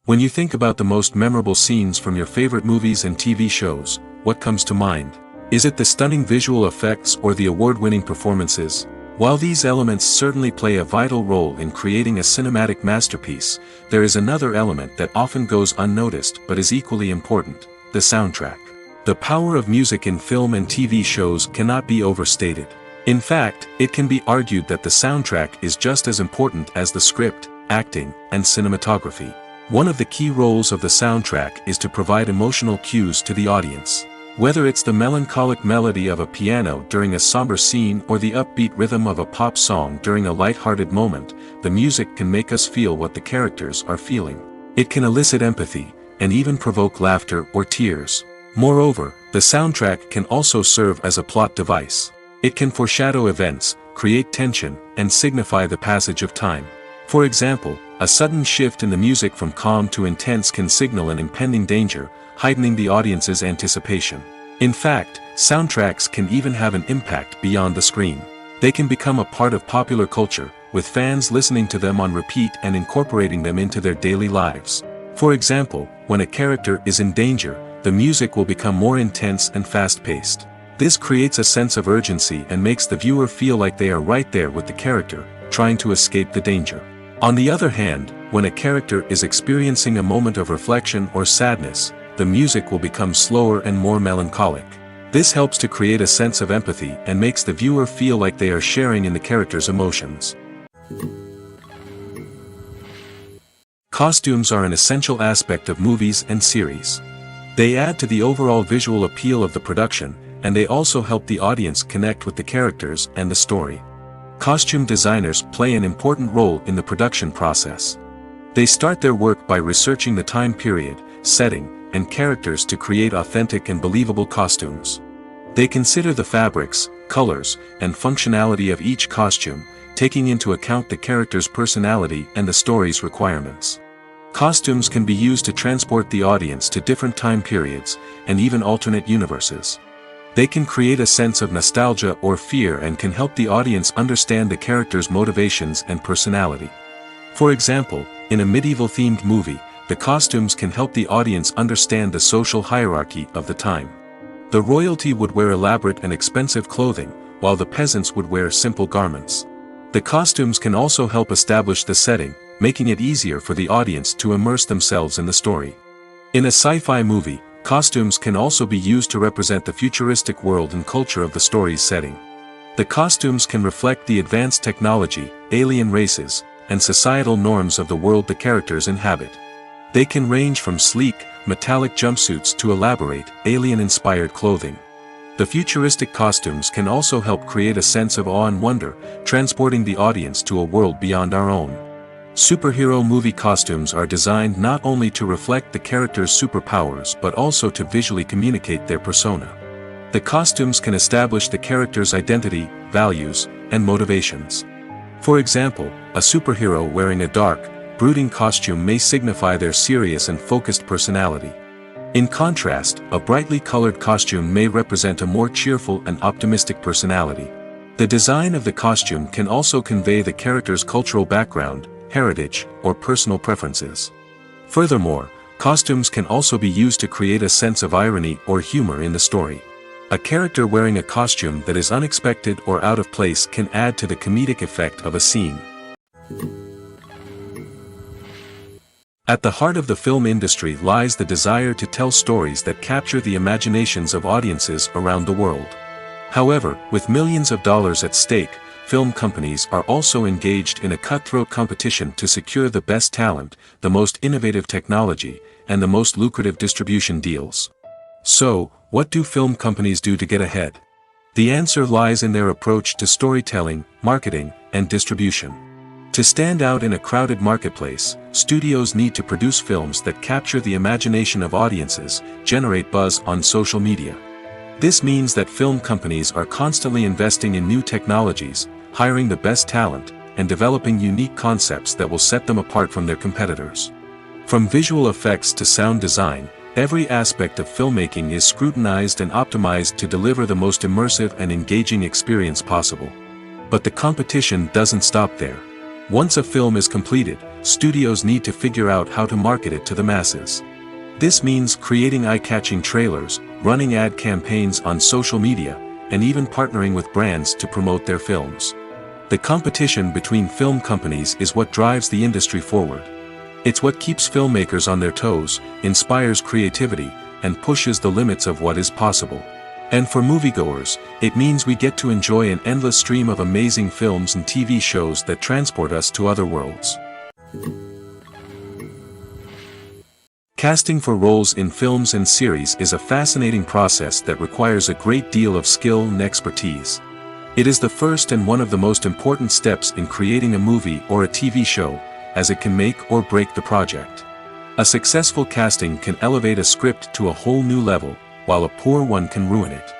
Speaker 1: When you think about the most memorable scenes from your favorite movies and TV shows, what comes to mind? Is it the stunning visual effects or the award-winning performances? While these elements certainly play a vital role in creating a cinematic masterpiece, there is another element that often goes unnoticed but is equally important: the soundtrack. The power of music in film and TV shows cannot be overstated. In fact, it can be argued that the soundtrack is just as important as the script, acting, and cinematography. One of the key roles of the soundtrack is to provide emotional cues to the audience. Whether it's the melancholic melody of a piano during a somber scene or the upbeat rhythm of a pop song during a light-hearted moment, the music can make us feel what the characters are feeling. It can elicit empathy, and even provoke laughter or tears. Moreover, the soundtrack can also serve as a plot device. It can foreshadow events, create tension, and signify the passage of time. For example, a sudden shift in the music from calm to intense can signal an impending danger, heightening the audience's anticipation. In fact, soundtracks can even have an impact beyond the screen. They can become a part of popular culture, with fans listening to them on repeat and incorporating them into their daily lives. For example, when a character is in danger, the music will become more intense and fast-paced. This creates a sense of urgency and makes the viewer feel like they are right there with the character, trying to escape the danger. On the other hand, when a character is experiencing a moment of reflection or sadness, the music will become slower and more melancholic. This helps to create a sense of empathy and makes the viewer feel like they are sharing in the character's emotions. Costumes are an essential aspect of movies and series. They add to the overall visual appeal of the production, and they also help the audience connect with the characters and the story. Costume designers play an important role in the production process. They start their work by researching the time period, setting, and characters to create authentic and believable costumes. They consider the fabrics, colors, and functionality of each costume, taking into account the character's personality and the story's requirements. Costumes can be used to transport the audience to different time periods, and even alternate universes. They can create a sense of nostalgia or fear and can help the audience understand the character's motivations and personality. For example, in a medieval-themed movie, the costumes can help the audience understand the social hierarchy of the time. The royalty would wear elaborate and expensive clothing, while the peasants would wear simple garments. The costumes can also help establish the setting, making it easier for the audience to immerse themselves in the story. In a sci-fi movie, costumes can also be used to represent the futuristic world and culture of the story's setting. The costumes can reflect the advanced technology, alien races, and societal norms of the world the characters inhabit. They can range from sleek, metallic jumpsuits to elaborate, alien-inspired clothing. The futuristic costumes can also help create a sense of awe and wonder, transporting the audience to a world beyond our own. Superhero movie costumes are designed not only to reflect the character's superpowers but also to visually communicate their persona. The costumes can establish the character's identity, values, and motivations. For example, a superhero wearing a dark, brooding costume may signify their serious and focused personality. In contrast, a brightly colored costume may represent a more cheerful and optimistic personality. The design of the costume can also convey the character's cultural background, heritage, or personal preferences. Furthermore, costumes can also be used to create a sense of irony or humor in the story. A character wearing a costume that is unexpected or out of place can add to the comedic effect of a scene. At the heart of the film industry lies the desire to tell stories that capture the imaginations of audiences around the world. However, with millions of dollars at stake, film companies are also engaged in a cutthroat competition to secure the best talent, the most innovative technology, and the most lucrative distribution deals. So, what do film companies do to get ahead? The answer lies in their approach to storytelling, marketing, and distribution. To stand out in a crowded marketplace, studios need to produce films that capture the imagination of audiences, generate buzz on social media. This means that film companies are constantly investing in new technologies, hiring the best talent, and developing unique concepts that will set them apart from their competitors. From visual effects to sound design, every aspect of filmmaking is scrutinized and optimized to deliver the most immersive and engaging experience possible. But the competition doesn't stop there. Once a film is completed, studios need to figure out how to market it to the masses. This means creating eye-catching trailers, running ad campaigns on social media, and even partnering with brands to promote their films. The competition between film companies is what drives the industry forward. It's what keeps filmmakers on their toes, inspires creativity, and pushes the limits of what is possible. And for moviegoers, it means we get to enjoy an endless stream of amazing films and TV shows that transport us to other worlds. Casting for roles in films and series is a fascinating process that requires a great deal of skill and expertise. It is the first and one of the most important steps in creating a movie or a TV show, as it can make or break the project. A successful casting can elevate a script to a whole new level, while a poor one can ruin it.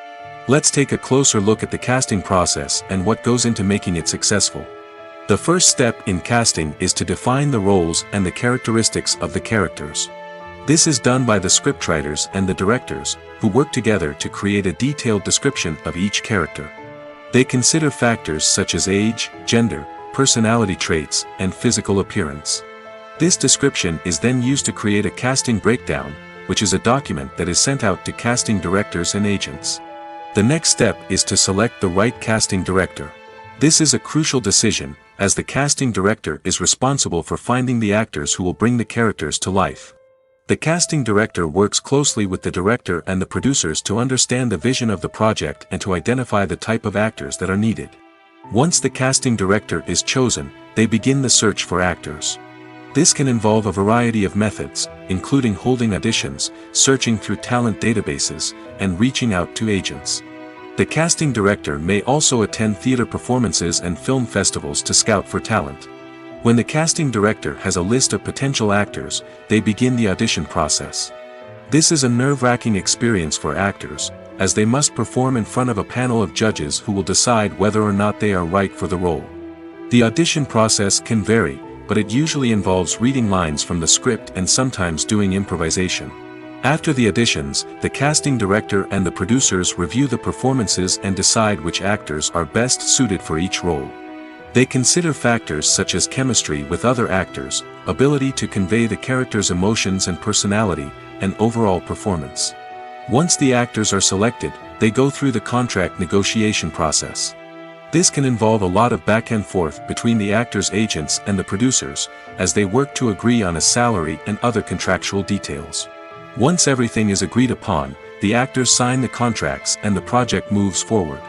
Speaker 1: Let's take a closer look at the casting process and what goes into making it successful. The first step in casting is to define the roles and the characteristics of the characters. This is done by the scriptwriters and the directors, who work together to create a detailed description of each character. They consider factors such as age, gender, personality traits, and physical appearance. This description is then used to create a casting breakdown, which is a document that is sent out to casting directors and agents. The next step is to select the right casting director. This is a crucial decision, as the casting director is responsible for finding the actors who will bring the characters to life. The casting director works closely with the director and the producers to understand the vision of the project and to identify the type of actors that are needed. Once the casting director is chosen, they begin the search for actors. This can involve a variety of methods, including holding auditions, searching through talent databases, and reaching out to agents. The casting director may also attend theater performances and film festivals to scout for talent. When the casting director has a list of potential actors, they begin the audition process. This is a nerve-wracking experience for actors, as they must perform in front of a panel of judges who will decide whether or not they are right for the role. The audition process can vary, but it usually involves reading lines from the script and sometimes doing improvisation. After the auditions, the casting director and the producers review the performances and decide which actors are best suited for each role. They consider factors such as chemistry with other actors, ability to convey the character's emotions and personality, and overall performance. Once the actors are selected, they go through the contract negotiation process. This can involve a lot of back and forth between the actors' agents and the producers, as they work to agree on a salary and other contractual details. Once everything is agreed upon, the actors sign the contracts and the project moves forward.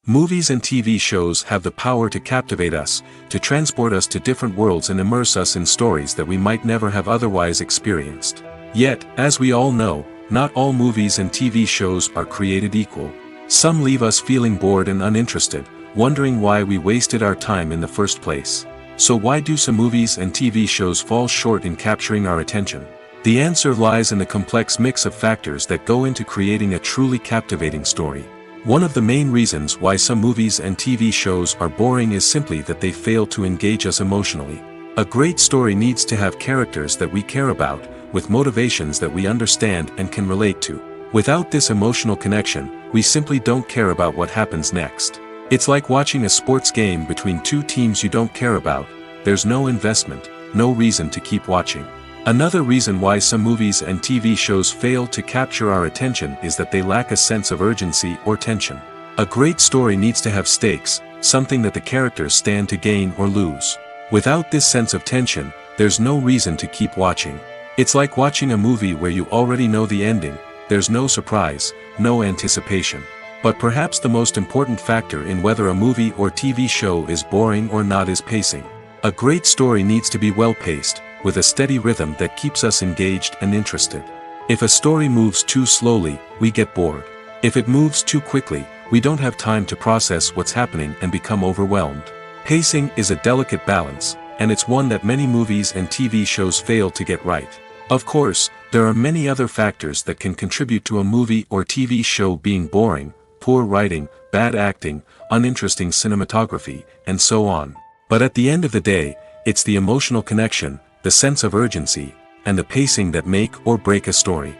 Speaker 1: Movies and TV shows have the power to captivate us, to transport us to different worlds and immerse us in stories that we might never have otherwise experienced. Yet, as we all know, not all movies and TV shows are created equal. Some leave us feeling bored and uninterested, wondering why we wasted our time in the first place. So why do some movies and TV shows fall short in capturing our attention? The answer lies in the complex mix of factors that go into creating a truly captivating story. One of the main reasons why some movies and TV shows are boring is simply that they fail to engage us emotionally. A great story needs to have characters that we care about, with motivations that we understand and can relate to. Without this emotional connection, we simply don't care about what happens next. It's like watching a sports game between two teams you don't care about. There's no investment, no reason to keep watching. Another reason why some movies and TV shows fail to capture our attention is that they lack a sense of urgency or tension. A great story needs to have stakes, something that the characters stand to gain or lose. Without this sense of tension, there's no reason to keep watching. It's like watching a movie where you already know the ending. There's no surprise, no anticipation. But perhaps the most important factor in whether a movie or TV show is boring or not is pacing. A great story needs to be well-paced, with a steady rhythm that keeps us engaged and interested. If a story moves too slowly, we get bored. If it moves too quickly, we don't have time to process what's happening and become overwhelmed. Pacing is a delicate balance, and it's one that many movies and TV shows fail to get right. Of course, there are many other factors that can contribute to a movie or TV show being boring: poor writing, bad acting, uninteresting cinematography, and so on. But at the end of the day, it's the emotional connection, the sense of urgency, and the pacing that make or break a story.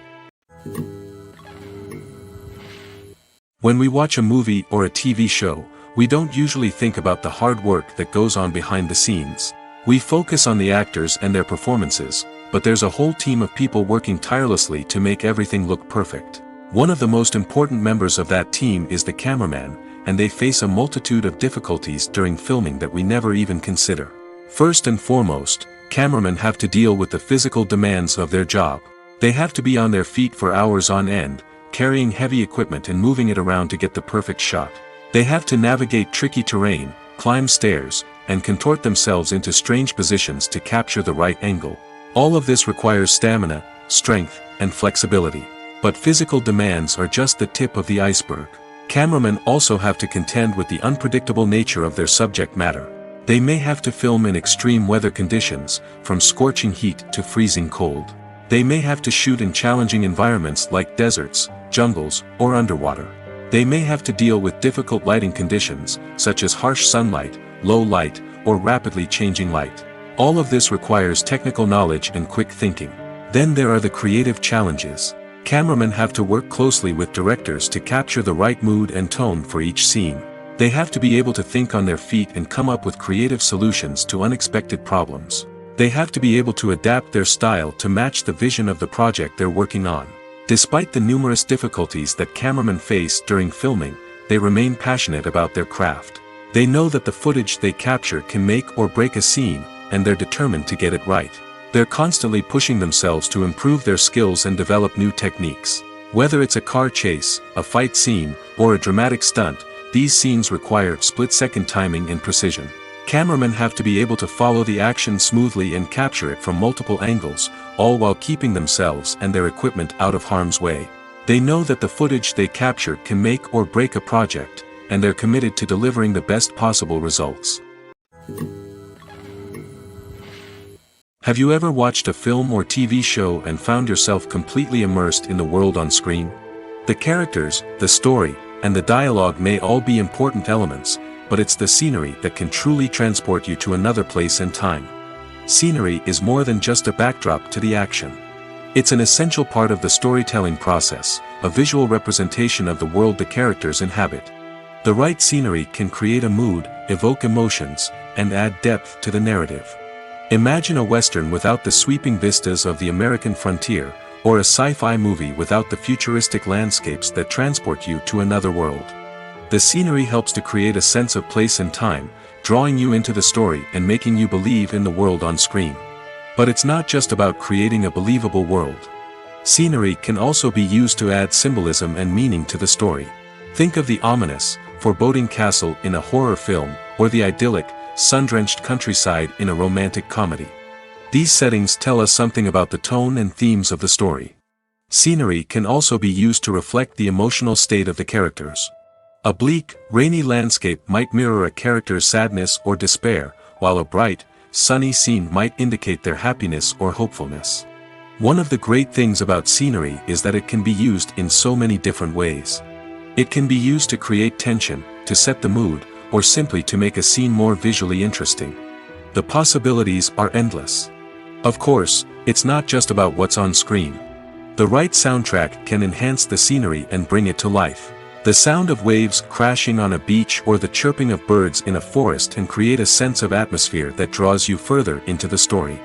Speaker 1: When we watch a movie or a TV show, we don't usually think about the hard work that goes on behind the scenes. We focus on the actors and their performances, but there's a whole team of people working tirelessly to make everything look perfect. One of the most important members of that team is the cameraman, and they face a multitude of difficulties during filming that we never even consider. First and foremost, cameramen have to deal with the physical demands of their job. They have to be on their feet for hours on end, carrying heavy equipment and moving it around to get the perfect shot. They have to navigate tricky terrain, climb stairs, and contort themselves into strange positions to capture the right angle. All of this requires stamina, strength, and flexibility. But physical demands are just the tip of the iceberg. Cameramen also have to contend with the unpredictable nature of their subject matter. They may have to film in extreme weather conditions, from scorching heat to freezing cold. They may have to shoot in challenging environments like deserts, jungles, or underwater. They may have to deal with difficult lighting conditions, such as harsh sunlight, low light, or rapidly changing light. All of this requires technical knowledge and quick thinking. Then there are the creative challenges. Cameramen have to work closely with directors to capture the right mood and tone for each scene. They have to be able to think on their feet and come up with creative solutions to unexpected problems. They have to be able to adapt their style to match the vision of the project they're working on. Despite the numerous difficulties that cameramen face during filming, they remain passionate about their craft. They know that the footage they capture can make or break a scene, and they're determined to get it right. They're constantly pushing themselves to improve their skills and develop new techniques. Whether it's a car chase, a fight scene, or a dramatic stunt, these scenes require split-second timing and precision. Cameramen have to be able to follow the action smoothly and capture it from multiple angles, all while keeping themselves and their equipment out of harm's way. They know that the footage they capture can make or break a project, and they're committed to delivering the best possible results. Have you ever watched a film or TV show and found yourself completely immersed in the world on screen? The characters, the story, and the dialogue may all be important elements, but it's the scenery that can truly transport you to another place and time. Scenery is more than just a backdrop to the action. It's an essential part of the storytelling process, a visual representation of the world the characters inhabit. The right scenery can create a mood, evoke emotions, and add depth to the narrative. Imagine a Western without the sweeping vistas of the American frontier, or a sci-fi movie without the futuristic landscapes that transport you to another world. The scenery helps to create a sense of place and time, drawing you into the story and making you believe in the world on screen. But it's not just about creating a believable world. Scenery can also be used to add symbolism and meaning to the story. Think of the ominous, foreboding castle in a horror film, or the idyllic, sun-drenched countryside in a romantic comedy. These settings tell us something about the tone and themes of the story. Scenery can also be used to reflect the emotional state of the characters. A bleak, rainy landscape might mirror a character's sadness or despair, while a bright, sunny scene might indicate their happiness or hopefulness. One of the great things about scenery is that it can be used in so many different ways. It can be used to create tension, to set the mood, or simply to make a scene more visually interesting. The possibilities are endless. Of course, it's not just about what's on screen. The right soundtrack can enhance the scenery and bring it to life. The sound of waves crashing on a beach or the chirping of birds in a forest can create a sense of atmosphere that draws you further into the story.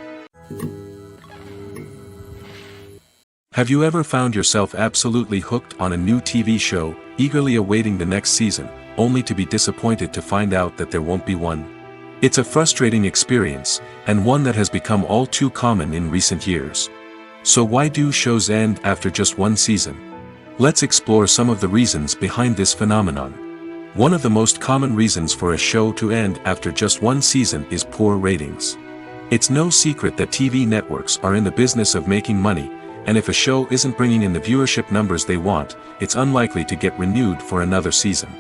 Speaker 1: Have you ever found yourself absolutely hooked on a new TV show, eagerly awaiting the next season, only to be disappointed to find out that there won't be one? It's a frustrating experience, and one that has become all too common in recent years. So why do shows end after just one season? Let's explore some of the reasons behind this phenomenon. One of the most common reasons for a show to end after just one season is poor ratings. It's no secret that TV networks are in the business of making money, and if a show isn't bringing in the viewership numbers they want, it's unlikely to get renewed for another season.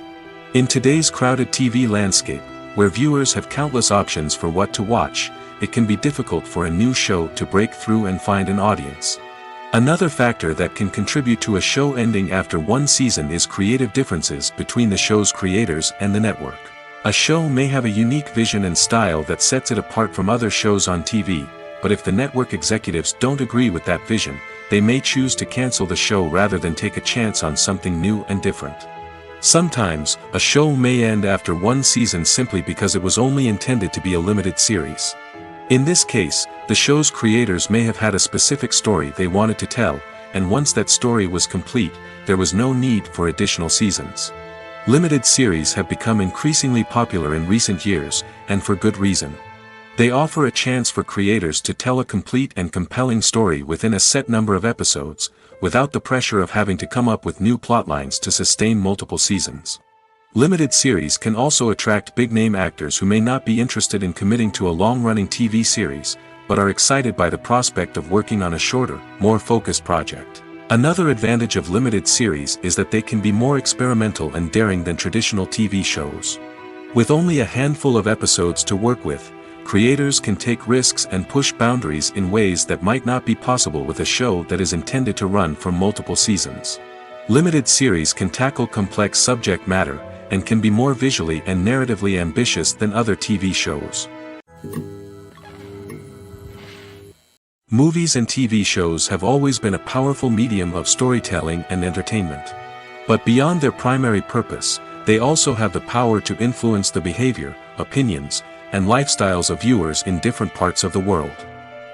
Speaker 1: In today's crowded TV landscape, where viewers have countless options for what to watch, it can be difficult for a new show to break through and find an audience. Another factor that can contribute to a show ending after one season is creative differences between the show's creators and the network. A show may have a unique vision and style that sets it apart from other shows on TV, but if the network executives don't agree with that vision, they may choose to cancel the show rather than take a chance on something new and different. Sometimes, a show may end after one season simply because it was only intended to be a limited series. In this case, the show's creators may have had a specific story they wanted to tell, and once that story was complete, there was no need for additional seasons. Limited series have become increasingly popular in recent years, and for good reason. They offer a chance for creators to tell a complete and compelling story within a set number of episodes, without the pressure of having to come up with new plotlines to sustain multiple seasons. Limited series can also attract big-name actors who may not be interested in committing to a long-running TV series, but are excited by the prospect of working on a shorter, more focused project. Another advantage of limited series is that they can be more experimental and daring than traditional TV shows. With only a handful of episodes to work with, creators can take risks and push boundaries in ways that might not be possible with a show that is intended to run for multiple seasons. Limited series can tackle complex subject matter, and can be more visually and narratively ambitious than other TV shows. Movies and TV shows have always been a powerful medium of storytelling and entertainment. But beyond their primary purpose, they also have the power to influence the behavior, opinions, and lifestyles of viewers in different parts of the world.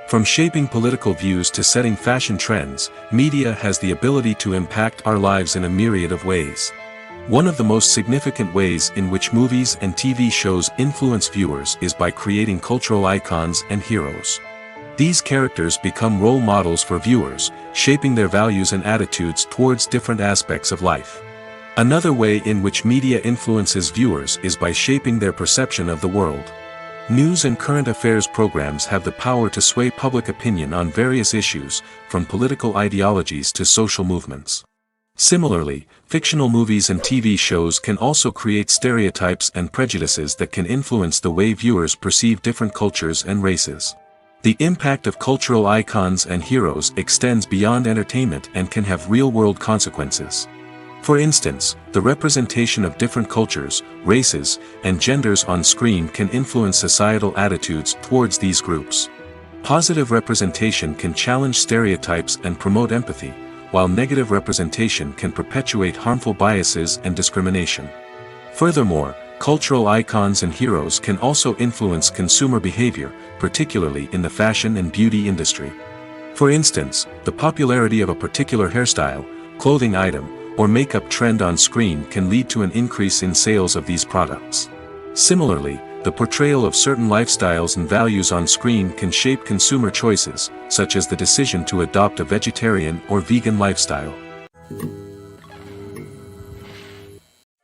Speaker 1: From shaping political views to setting fashion trends, media has the ability to impact our lives in a myriad of ways. One of the most significant ways in which movies and TV shows influence viewers is by creating cultural icons and heroes. These characters become role models for viewers, shaping their values and attitudes towards different aspects of life. Another way in which media influences viewers is by shaping their perception of the world. News and current affairs programs have the power to sway public opinion on various issues, from political ideologies to social movements. Similarly, fictional movies and TV shows can also create stereotypes and prejudices that can influence the way viewers perceive different cultures and races. The impact of cultural icons and heroes extends beyond entertainment and can have real-world consequences. For instance, the representation of different cultures, races, and genders on screen can influence societal attitudes towards these groups. Positive representation can challenge stereotypes and promote empathy, while negative representation can perpetuate harmful biases and discrimination. Furthermore, cultural icons and heroes can also influence consumer behavior, particularly in the fashion and beauty industry. For instance, the popularity of a particular hairstyle, clothing item, or makeup trend on screen can lead to an increase in sales of these products. Similarly, the portrayal of certain lifestyles and values on screen can shape consumer choices, such as the decision to adopt a vegetarian or vegan lifestyle.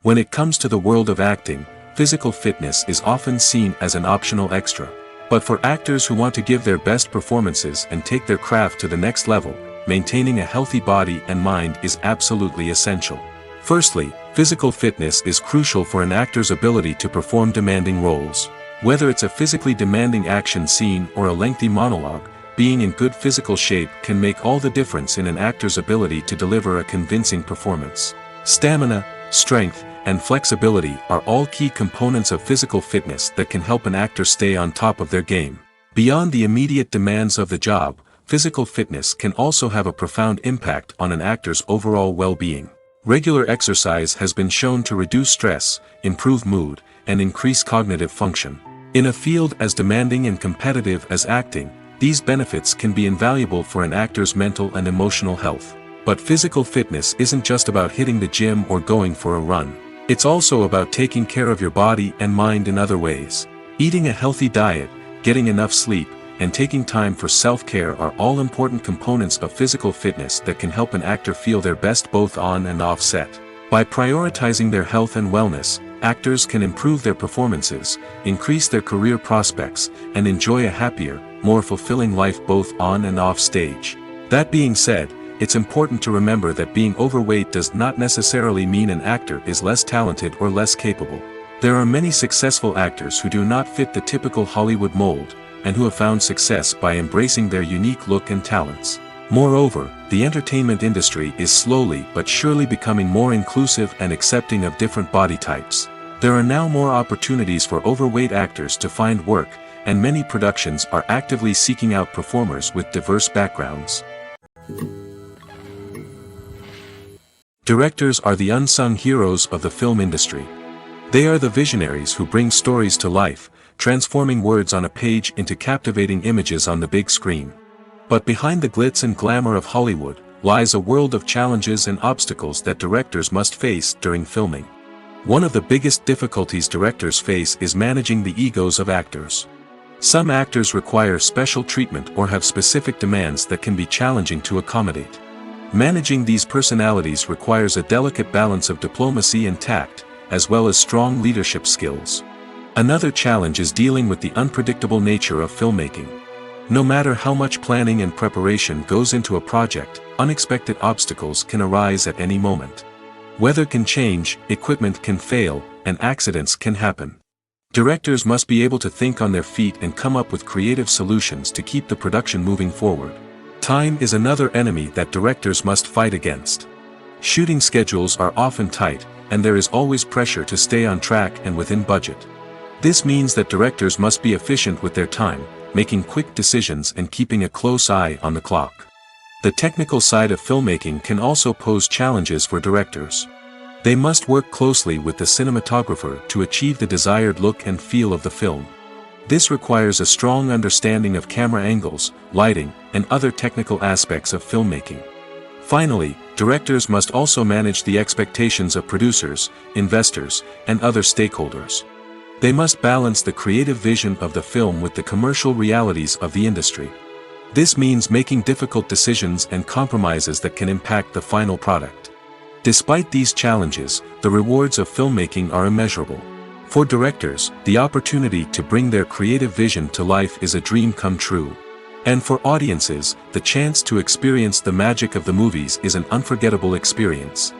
Speaker 1: When it comes to the world of acting, physical fitness is often seen as an optional extra. But for actors who want to give their best performances and take their craft to the next level, maintaining a healthy body and mind is absolutely essential. Firstly, physical fitness is crucial for an actor's ability to perform demanding roles. Whether it's a physically demanding action scene or a lengthy monologue, being in good physical shape can make all the difference in an actor's ability to deliver a convincing performance. Stamina, strength, and flexibility are all key components of physical fitness that can help an actor stay on top of their game. Beyond the immediate demands of the job, physical fitness can also have a profound impact on an actor's overall well-being. Regular exercise has been shown to reduce stress, improve mood, and increase cognitive function. In a field as demanding and competitive as acting, these benefits can be invaluable for an actor's mental and emotional health. But physical fitness isn't just about hitting the gym or going for a run. It's also about taking care of your body and mind in other ways. Eating a healthy diet, getting enough sleep, and taking time for self-care are all important components of physical fitness that can help an actor feel their best both on and off set. By prioritizing their health and wellness, actors can improve their performances, increase their career prospects, and enjoy a happier, more fulfilling life both on and off stage. That being said, it's important to remember that being overweight does not necessarily mean an actor is less talented or less capable. There are many successful actors who do not fit the typical Hollywood mold, and who have found success by embracing their unique look and talents. Moreover, the entertainment industry is slowly but surely becoming more inclusive and accepting of different body types. There are now more opportunities for overweight actors to find work, and many productions are actively seeking out performers with diverse backgrounds. Directors are the unsung heroes of the film industry. They are the visionaries who bring stories to life, transforming words on a page into captivating images on the big screen. But behind the glitz and glamour of Hollywood lies a world of challenges and obstacles that directors must face during filming. One of the biggest difficulties directors face is managing the egos of actors. Some actors require special treatment or have specific demands that can be challenging to accommodate. Managing these personalities requires a delicate balance of diplomacy and tact, as well as strong leadership skills. Another challenge is dealing with the unpredictable nature of filmmaking. No matter how much planning and preparation goes into a project, unexpected obstacles can arise at any moment. Weather can change, equipment can fail, and accidents can happen. Directors must be able to think on their feet and come up with creative solutions to keep the production moving forward. Time is another enemy that directors must fight against. Shooting schedules are often tight, and there is always pressure to stay on track and within budget. This means that directors must be efficient with their time, making quick decisions and keeping a close eye on the clock. The technical side of filmmaking can also pose challenges for directors. They must work closely with the cinematographer to achieve the desired look and feel of the film. This requires a strong understanding of camera angles, lighting, and other technical aspects of filmmaking. Finally, directors must also manage the expectations of producers, investors, and other stakeholders. They must balance the creative vision of the film with the commercial realities of the industry. This means making difficult decisions and compromises that can impact the final product. Despite these challenges, the rewards of filmmaking are immeasurable. For directors, the opportunity to bring their creative vision to life is a dream come true. And for audiences, the chance to experience the magic of the movies is an unforgettable experience.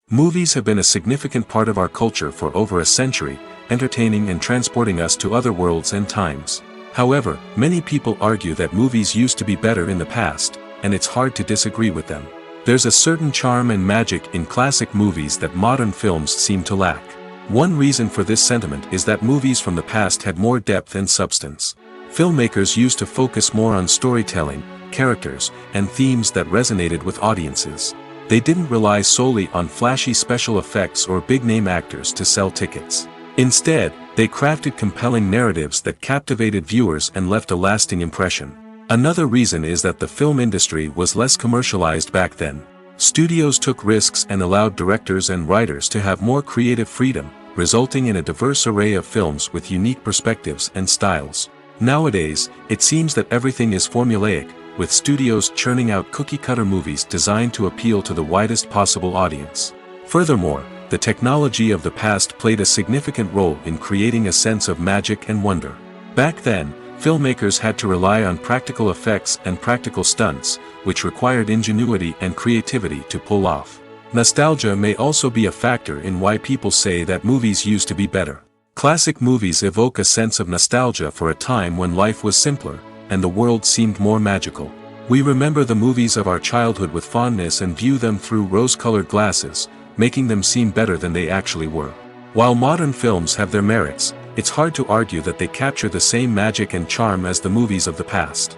Speaker 1: Movies have been a significant part of our culture for over a century, entertaining and transporting us to other worlds and times. However, many people argue that movies used to be better in the past, and it's hard to disagree with them. There's a certain charm and magic in classic movies that modern films seem to lack. One reason for this sentiment is that movies from the past had more depth and substance. Filmmakers used to focus more on storytelling, characters, and themes that resonated with audiences. They didn't rely solely on flashy special effects or big-name actors to sell tickets. Instead, they crafted compelling narratives that captivated viewers and left a lasting impression. Another reason is that the film industry was less commercialized back then. Studios took risks and allowed directors and writers to have more creative freedom, resulting in a diverse array of films with unique perspectives and styles. Nowadays, it seems that everything is formulaic, with studios churning out cookie-cutter movies designed to appeal to the widest possible audience. Furthermore, the technology of the past played a significant role in creating a sense of magic and wonder. Back then, filmmakers had to rely on practical effects and practical stunts, which required ingenuity and creativity to pull off. Nostalgia may also be a factor in why people say that movies used to be better. Classic movies evoke a sense of nostalgia for a time when life was simpler, and the world seemed more magical. We remember the movies of our childhood with fondness and view them through rose-colored glasses, making them seem better than they actually were. While modern films have their merits, it's hard to argue that they capture the same magic and charm as the movies of the past.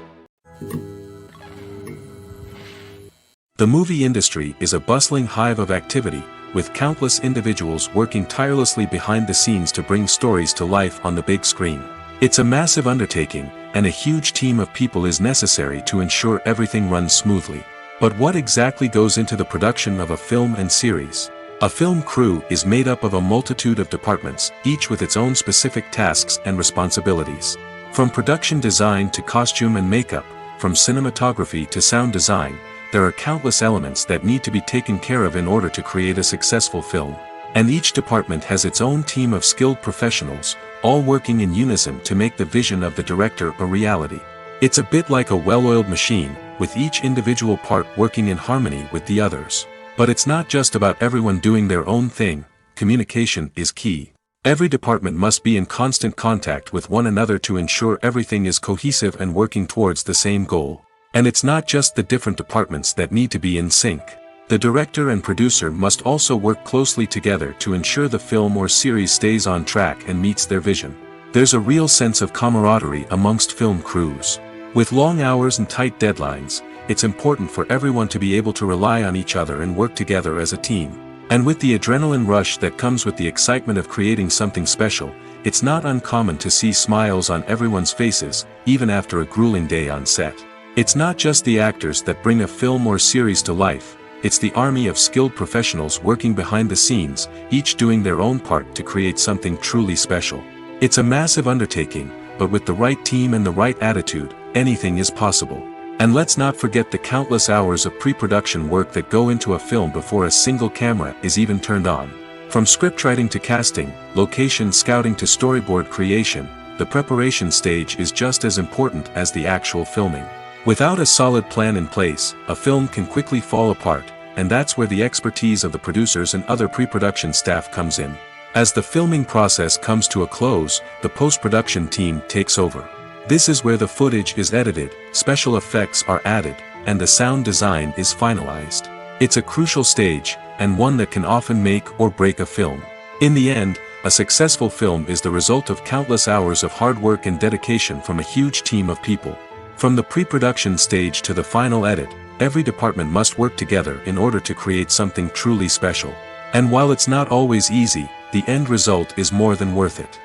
Speaker 1: The movie industry is a bustling hive of activity, with countless individuals working tirelessly behind the scenes to bring stories to life on the big screen. It's a massive undertaking, and a huge team of people is necessary to ensure everything runs smoothly. But what exactly goes into the production of a film and series? A film crew is made up of a multitude of departments, each with its own specific tasks and responsibilities. From production design to costume and makeup, from cinematography to sound design, there are countless elements that need to be taken care of in order to create a successful film. And each department has its own team of skilled professionals, all working in unison to make the vision of the director a reality. It's a bit like a well-oiled machine, with each individual part working in harmony with the others. But it's not just about everyone doing their own thing. Communication is key. Every department must be in constant contact with one another to ensure everything is cohesive and working towards the same goal. And it's not just the different departments that need to be in sync. The director and producer must also work closely together to ensure the film or series stays on track and meets their vision. There's a real sense of camaraderie amongst film crews. With long hours and tight deadlines, it's important for everyone to be able to rely on each other and work together as a team. And with the adrenaline rush that comes with the excitement of creating something special, it's not uncommon to see smiles on everyone's faces, even after a grueling day on set. It's not just the actors that bring a film or series to life, it's the army of skilled professionals working behind the scenes, each doing their own part to create something truly special. It's a massive undertaking, but with the right team and the right attitude, anything is possible. And let's not forget the countless hours of pre-production work that go into a film before a single camera is even turned on. From scriptwriting to casting, location scouting to storyboard creation, the preparation stage is just as important as the actual filming. Without a solid plan in place, a film can quickly fall apart, and that's where the expertise of the producers and other pre-production staff comes in. As the filming process comes to a close, the post-production team takes over. This is where the footage is edited, special effects are added, and the sound design is finalized. It's a crucial stage, and one that can often make or break a film. In the end, a successful film is the result of countless hours of hard work and dedication from a huge team of people. From the pre-production stage to the final edit, every department must work together in order to create something truly special. And while it's not always easy, the end result is more than worth it.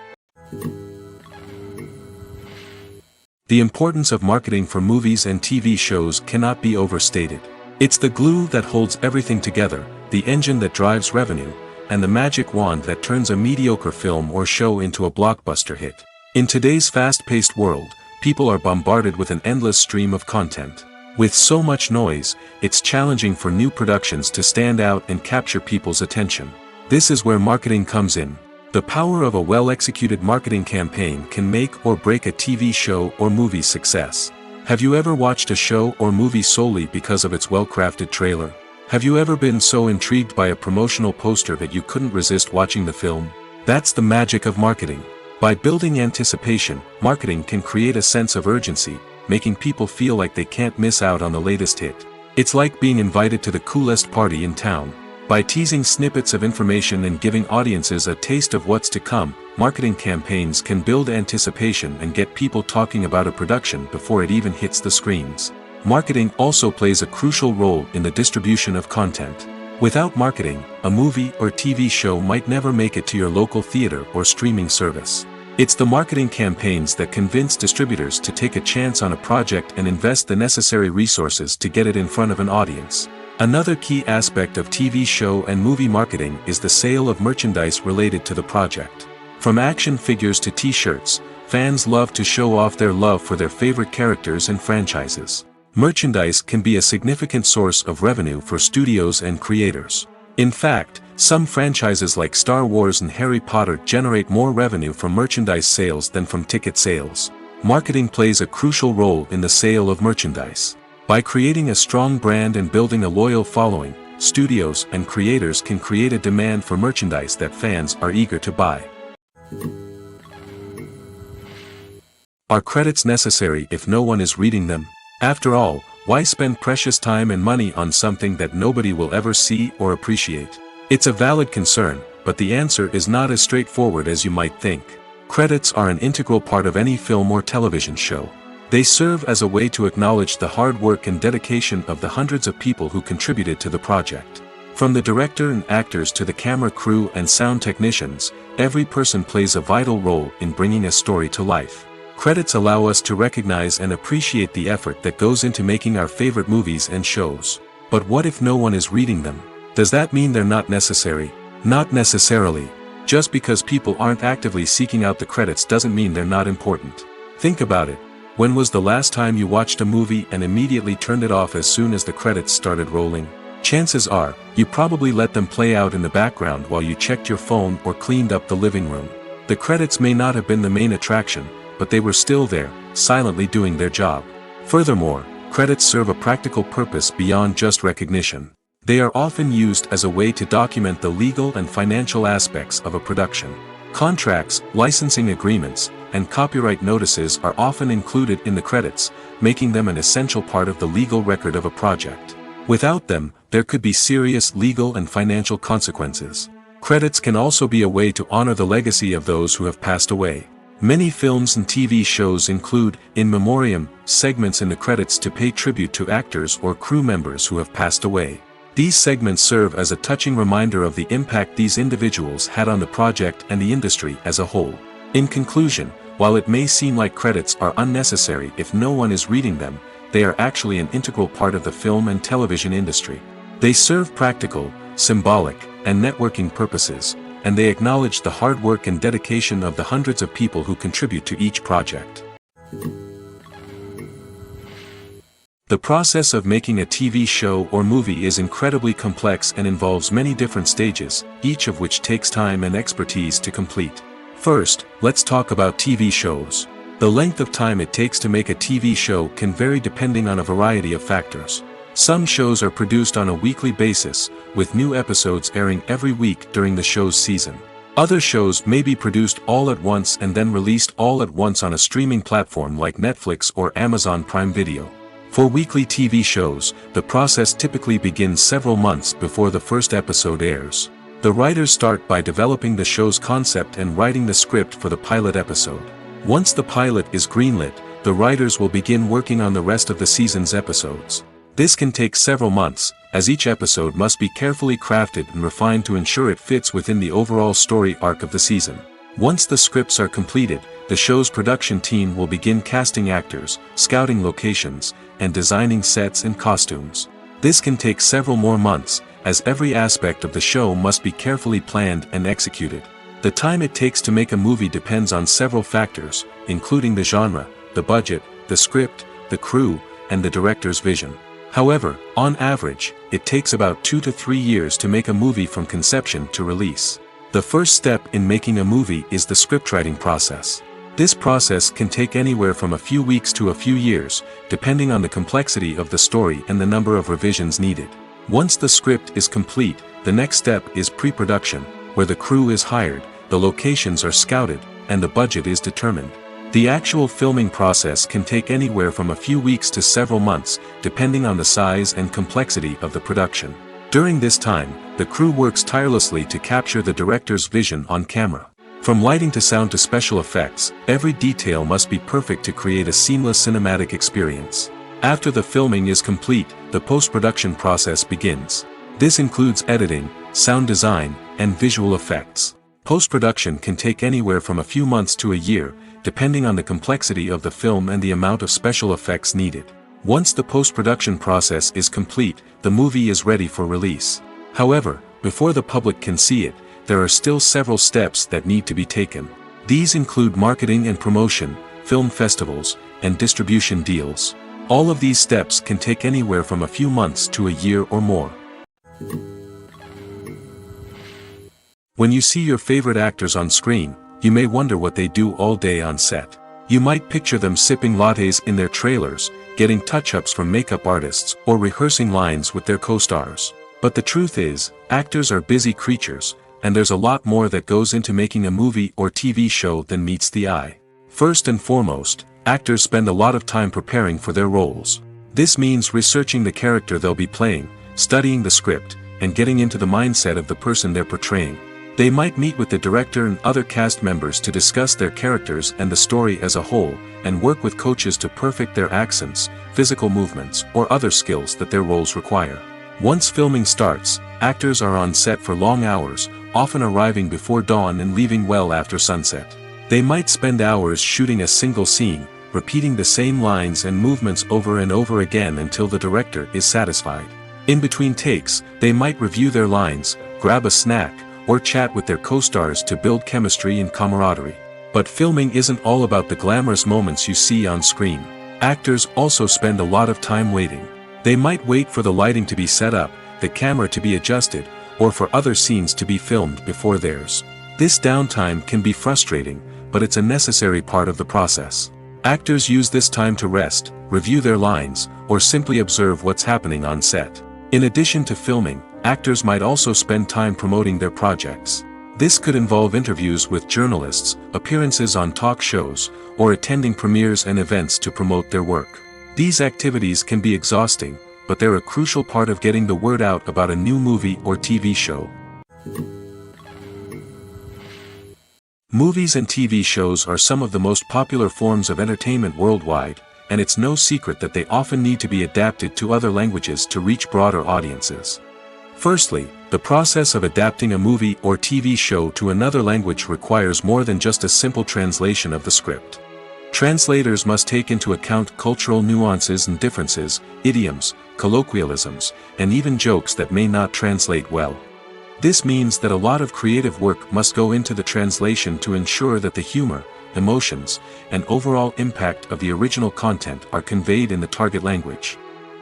Speaker 1: The importance of marketing for movies and TV shows cannot be overstated. It's the glue that holds everything together, the engine that drives revenue, and the magic wand that turns a mediocre film or show into a blockbuster hit. In today's fast-paced world, people are bombarded with an endless stream of content. With so much noise, it's challenging for new productions to stand out and capture people's attention. This is where marketing comes in. The power of a well-executed marketing campaign can make or break a TV show or movie's success. Have you ever watched a show or movie solely because of its well-crafted trailer? Have you ever been so intrigued by a promotional poster that you couldn't resist watching the film? That's the magic of marketing. By building anticipation, marketing can create a sense of urgency, making people feel like they can't miss out on the latest hit. It's like being invited to the coolest party in town. By teasing snippets of information and giving audiences a taste of what's to come, marketing campaigns can build anticipation and get people talking about a production before it even hits the screens. Marketing also plays a crucial role in the distribution of content. Without marketing, a movie or TV show might never make it to your local theater or streaming service. It's the marketing campaigns that convince distributors to take a chance on a project and invest the necessary resources to get it in front of an audience. Another key aspect of TV show and movie marketing is the sale of merchandise related to the project. From action figures to t-shirts, fans love to show off their love for their favorite characters and franchises. Merchandise can be a significant source of revenue for studios and creators. In fact, some franchises like Star Wars and Harry Potter generate more revenue from merchandise sales than from ticket sales. Marketing plays a crucial role in the sale of merchandise. By creating a strong brand and building a loyal following, studios and creators can create a demand for merchandise that fans are eager to buy. Are credits necessary if no one is reading them? After all, why spend precious time and money on something that nobody will ever see or appreciate? It's a valid concern, but the answer is not as straightforward as you might think. Credits are an integral part of any film or television show. They serve as a way to acknowledge the hard work and dedication of the hundreds of people who contributed to the project. From the director and actors to the camera crew and sound technicians, every person plays a vital role in bringing a story to life. Credits allow us to recognize and appreciate the effort that goes into making our favorite movies and shows. But what if no one is reading them? Does that mean they're not necessary? Not necessarily. Just because people aren't actively seeking out the credits doesn't mean they're not important. Think about it. When was the last time you watched a movie and immediately turned it off as soon as the credits started rolling? Chances are, you probably let them play out in the background while you checked your phone or cleaned up the living room. The credits may not have been the main attraction, but they were still there, silently doing their job. Furthermore, credits serve a practical purpose beyond just recognition. They are often used as a way to document the legal and financial aspects of a production. Contracts, licensing agreements, and copyright notices are often included in the credits, making them an essential part of the legal record of a project. Without them, there could be serious legal and financial consequences. Credits can also be a way to honor the legacy of those who have passed away. Many films and TV shows include, in memoriam, segments in the credits to pay tribute to actors or crew members who have passed away. These segments serve as a touching reminder of the impact these individuals had on the project and the industry as a whole. In conclusion, while it may seem like credits are unnecessary if no one is reading them, they are actually an integral part of the film and television industry. They serve practical, symbolic, and networking purposes, and they acknowledge the hard work and dedication of the hundreds of people who contribute to each project. The process of making a TV show or movie is incredibly complex and involves many different stages, each of which takes time and expertise to complete. First, let's talk about TV shows. The length of time it takes to make a TV show can vary depending on a variety of factors. Some shows are produced on a weekly basis, with new episodes airing every week during the show's season. Other shows may be produced all at once and then released all at once on a streaming platform like Netflix or Amazon Prime Video. For weekly TV shows, the process typically begins several months before the first episode airs. The writers start by developing the show's concept and writing the script for the pilot episode. Once the pilot is greenlit, the writers will begin working on the rest of the season's episodes. This can take several months, as each episode must be carefully crafted and refined to ensure it fits within the overall story arc of the season. Once the scripts are completed, the show's production team will begin casting actors, scouting locations, and designing sets and costumes. This can take several more months, as every aspect of the show must be carefully planned and executed. The time it takes to make a movie depends on several factors, including the genre, the budget, the script, the crew, and the director's vision. However, on average, it takes about 2 to 3 years to make a movie from conception to release. The first step in making a movie is the scriptwriting process. This process can take anywhere from a few weeks to a few years, depending on the complexity of the story and the number of revisions needed. Once the script is complete, the next step is pre-production, where the crew is hired, the locations are scouted, and the budget is determined. The actual filming process can take anywhere from a few weeks to several months, depending on the size and complexity of the production. During this time, the crew works tirelessly to capture the director's vision on camera. From lighting to sound to special effects, every detail must be perfect to create a seamless cinematic experience. After the filming is complete, the post-production process begins. This includes editing, sound design, and visual effects. Post-production can take anywhere from a few months to a year, depending on the complexity of the film and the amount of special effects needed. Once the post-production process is complete, the movie is ready for release. However, before the public can see it, there are still several steps that need to be taken. These include marketing and promotion, film festivals, and distribution deals. All of these steps can take anywhere from a few months to a year or more. When you see your favorite actors on screen, you may wonder what they do all day on set. You might picture them sipping lattes in their trailers, getting touch-ups from makeup artists, or rehearsing lines with their co-stars. But the truth is, actors are busy creatures, and there's a lot more that goes into making a movie or TV show than meets the eye. First and foremost, actors spend a lot of time preparing for their roles. This means researching the character they'll be playing, studying the script, and getting into the mindset of the person they're portraying. They might meet with the director and other cast members to discuss their characters and the story as a whole, and work with coaches to perfect their accents, physical movements, or other skills that their roles require. Once filming starts, actors are on set for long hours, often arriving before dawn and leaving well after sunset. They might spend hours shooting a single scene, repeating the same lines and movements over and over again until the director is satisfied. In between takes, they might review their lines, grab a snack, or chat with their co-stars to build chemistry and camaraderie. But filming isn't all about the glamorous moments you see on screen. Actors also spend a lot of time waiting. They might wait for the lighting to be set up, the camera to be adjusted, or for other scenes to be filmed before theirs. This downtime can be frustrating, but it's a necessary part of the process. Actors use this time to rest, review their lines, or simply observe what's happening on set. In addition to filming, actors might also spend time promoting their projects. This could involve interviews with journalists, appearances on talk shows, or attending premieres and events to promote their work. These activities can be exhausting, but they're a crucial part of getting the word out about a new movie or TV show. Movies and TV shows are some of the most popular forms of entertainment worldwide, and it's no secret that they often need to be adapted to other languages to reach broader audiences. Firstly, the process of adapting a movie or TV show to another language requires more than just a simple translation of the script. Translators must take into account cultural nuances and differences, idioms, colloquialisms, and even jokes that may not translate well. This means that a lot of creative work must go into the translation to ensure that the humor, emotions, and overall impact of the original content are conveyed in the target language.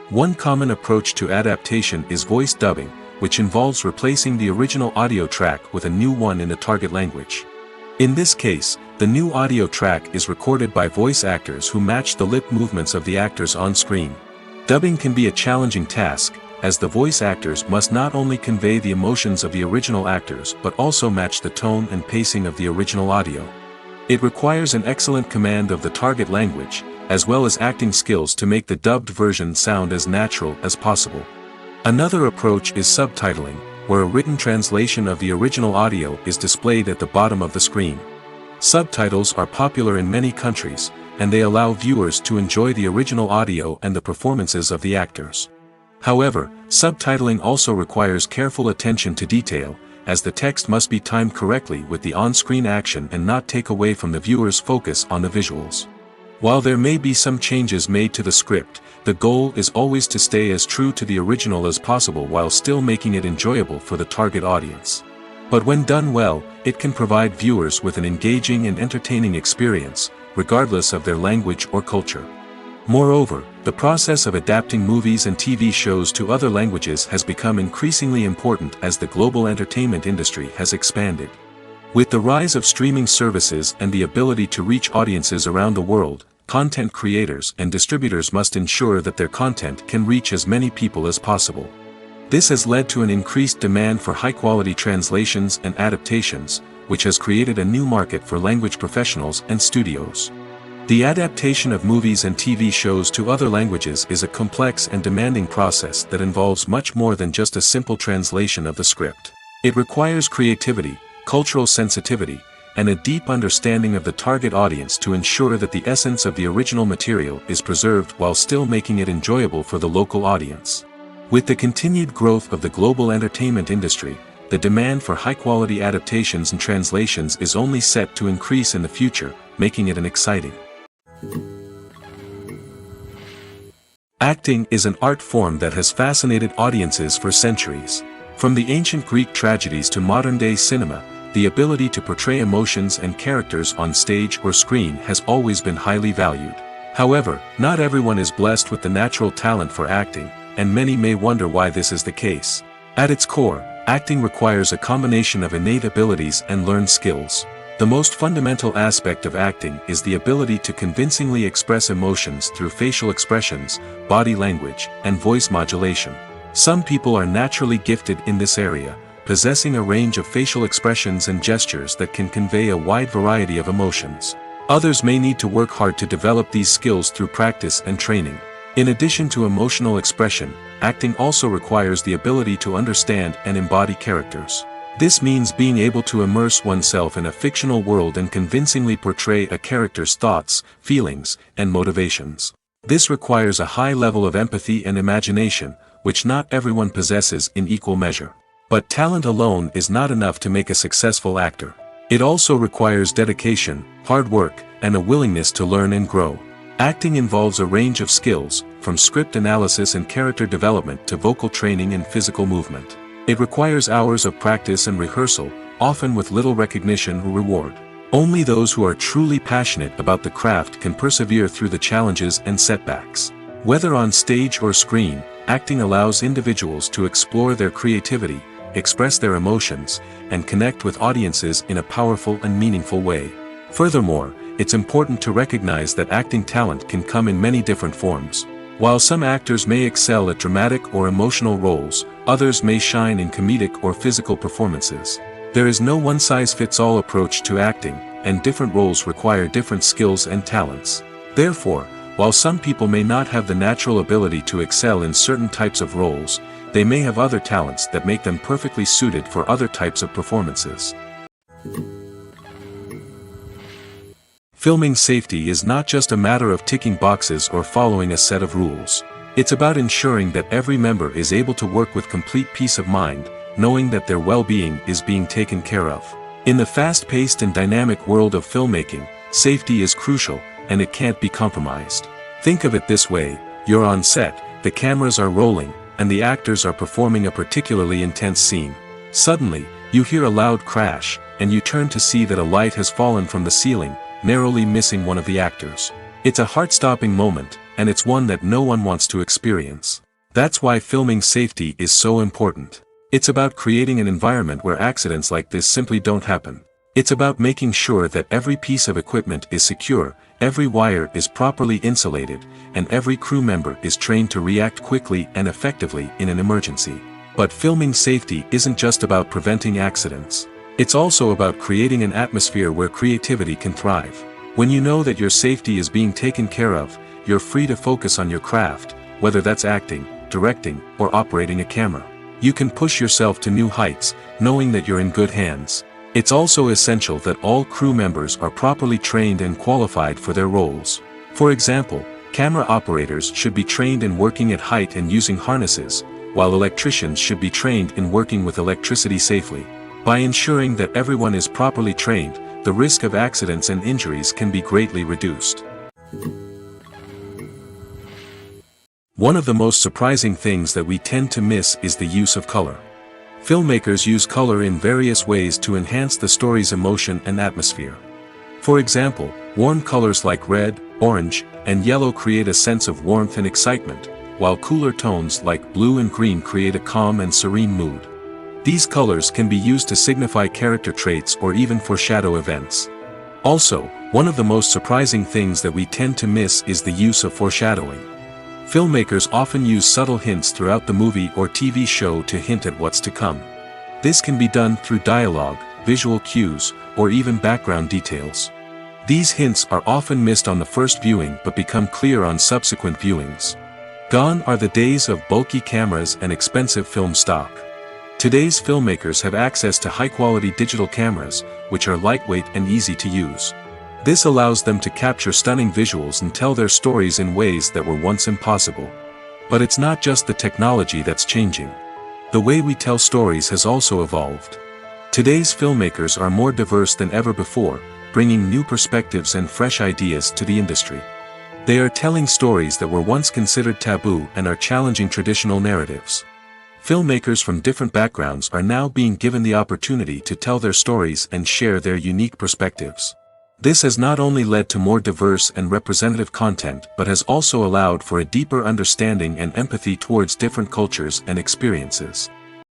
Speaker 1: One common approach to adaptation is voice dubbing, which involves replacing the original audio track with a new one in the target language. In this case, the new audio track is recorded by voice actors who match the lip movements of the actors on screen. Dubbing can be a challenging task, as the voice actors must not only convey the emotions of the original actors but also match the tone and pacing of the original audio. It requires an excellent command of the target language, as well as acting skills to make the dubbed version sound as natural as possible. Another approach is subtitling, where a written translation of the original audio is displayed at the bottom of the screen. Subtitles are popular in many countries, and they allow viewers to enjoy the original audio and the performances of the actors. However, subtitling also requires careful attention to detail, as the text must be timed correctly with the on-screen action and not take away from the viewer's focus on the visuals. While there may be some changes made to the script, the goal is always to stay as true to the original as possible while still making it enjoyable for the target audience. But when done well, it can provide viewers with an engaging and entertaining experience, regardless of their language or culture. Moreover, the process of adapting movies and TV shows to other languages has become increasingly important as the global entertainment industry has expanded. With the rise of streaming services and the ability to reach audiences around the world, content creators and distributors must ensure that their content can reach as many people as possible. This has led to an increased demand for high-quality translations and adaptations, which has created a new market for language professionals and studios. The adaptation of movies and TV shows to other languages is a complex and demanding process that involves much more than just a simple translation of the script. It requires creativity, cultural sensitivity, and a deep understanding of the target audience to ensure that the essence of the original material is preserved while still making it enjoyable for the local audience. With the continued growth of the global entertainment industry, the demand for high-quality adaptations and translations is only set to increase in the future, making it an exciting. Acting is an art form that has fascinated audiences for centuries. From the ancient Greek tragedies to modern-day cinema, the ability to portray emotions and characters on stage or screen has always been highly valued. However, not everyone is blessed with the natural talent for acting, and many may wonder why this is the case. At its core, acting requires a combination of innate abilities and learned skills. The most fundamental aspect of acting is the ability to convincingly express emotions through facial expressions, body language, and voice modulation. Some people are naturally gifted in this area, possessing a range of facial expressions and gestures that can convey a wide variety of emotions. Others may need to work hard to develop these skills through practice and training. In addition to emotional expression, acting also requires the ability to understand and embody characters. This means being able to immerse oneself in a fictional world and convincingly portray a character's thoughts, feelings, and motivations. This requires a high level of empathy and imagination, which not everyone possesses in equal measure. But talent alone is not enough to make a successful actor. It also requires dedication, hard work, and a willingness to learn and grow. Acting involves a range of skills, from script analysis and character development to vocal training and physical movement. It requires hours of practice and rehearsal, often with little recognition or reward. Only those who are truly passionate about the craft can persevere through the challenges and setbacks. Whether on stage or screen, acting allows individuals to explore their creativity, express their emotions, and connect with audiences in a powerful and meaningful way. Furthermore, it's important to recognize that acting talent can come in many different forms. While some actors may excel at dramatic or emotional roles, others may shine in comedic or physical performances. There is no one-size-fits-all approach to acting, and different roles require different skills and talents. Therefore, while some people may not have the natural ability to excel in certain types of roles, they may have other talents that make them perfectly suited for other types of performances. Filming safety is not just a matter of ticking boxes or following a set of rules. It's about ensuring that every member is able to work with complete peace of mind, knowing that their well-being is being taken care of. In the fast-paced and dynamic world of filmmaking, safety is crucial, and it can't be compromised. Think of it this way: you're on set, the cameras are rolling, and the actors are performing a particularly intense scene. Suddenly, you hear a loud crash, and you turn to see that a light has fallen from the ceiling, narrowly missing one of the actors. It's a heart-stopping moment, and it's one that no one wants to experience. That's why filming safety is so important. It's about creating an environment where accidents like this simply don't happen. It's about making sure that every piece of equipment is secure, every wire is properly insulated, and every crew member is trained to react quickly and effectively in an emergency. But filming safety isn't just about preventing accidents. It's also about creating an atmosphere where creativity can thrive. When you know that your safety is being taken care of, you're free to focus on your craft, whether that's acting, directing, or operating a camera. You can push yourself to new heights, knowing that you're in good hands. It's also essential that all crew members are properly trained and qualified for their roles. For example, camera operators should be trained in working at height and using harnesses, while electricians should be trained in working with electricity safely. By ensuring that everyone is properly trained, the risk of accidents and injuries can be greatly reduced. One of the most surprising things that we tend to miss is the use of color. Filmmakers use color in various ways to enhance the story's emotion and atmosphere. For example, warm colors like red, orange, and yellow create a sense of warmth and excitement, while cooler tones like blue and green create a calm and serene mood. These colors can be used to signify character traits or even foreshadow events. Also, one of the most surprising things that we tend to miss is the use of foreshadowing. Filmmakers often use subtle hints throughout the movie or TV show to hint at what's to come. This can be done through dialogue, visual cues, or even background details. These hints are often missed on the first viewing but become clear on subsequent viewings. Gone are the days of bulky cameras and expensive film stock. Today's filmmakers have access to high-quality digital cameras, which are lightweight and easy to use. This allows them to capture stunning visuals and tell their stories in ways that were once impossible. But it's not just the technology that's changing. The way we tell stories has also evolved. Today's filmmakers are more diverse than ever before, bringing new perspectives and fresh ideas to the industry. They are telling stories that were once considered taboo and are challenging traditional narratives. Filmmakers from different backgrounds are now being given the opportunity to tell their stories and share their unique perspectives. This has not only led to more diverse and representative content but has also allowed for a deeper understanding and empathy towards different cultures and experiences.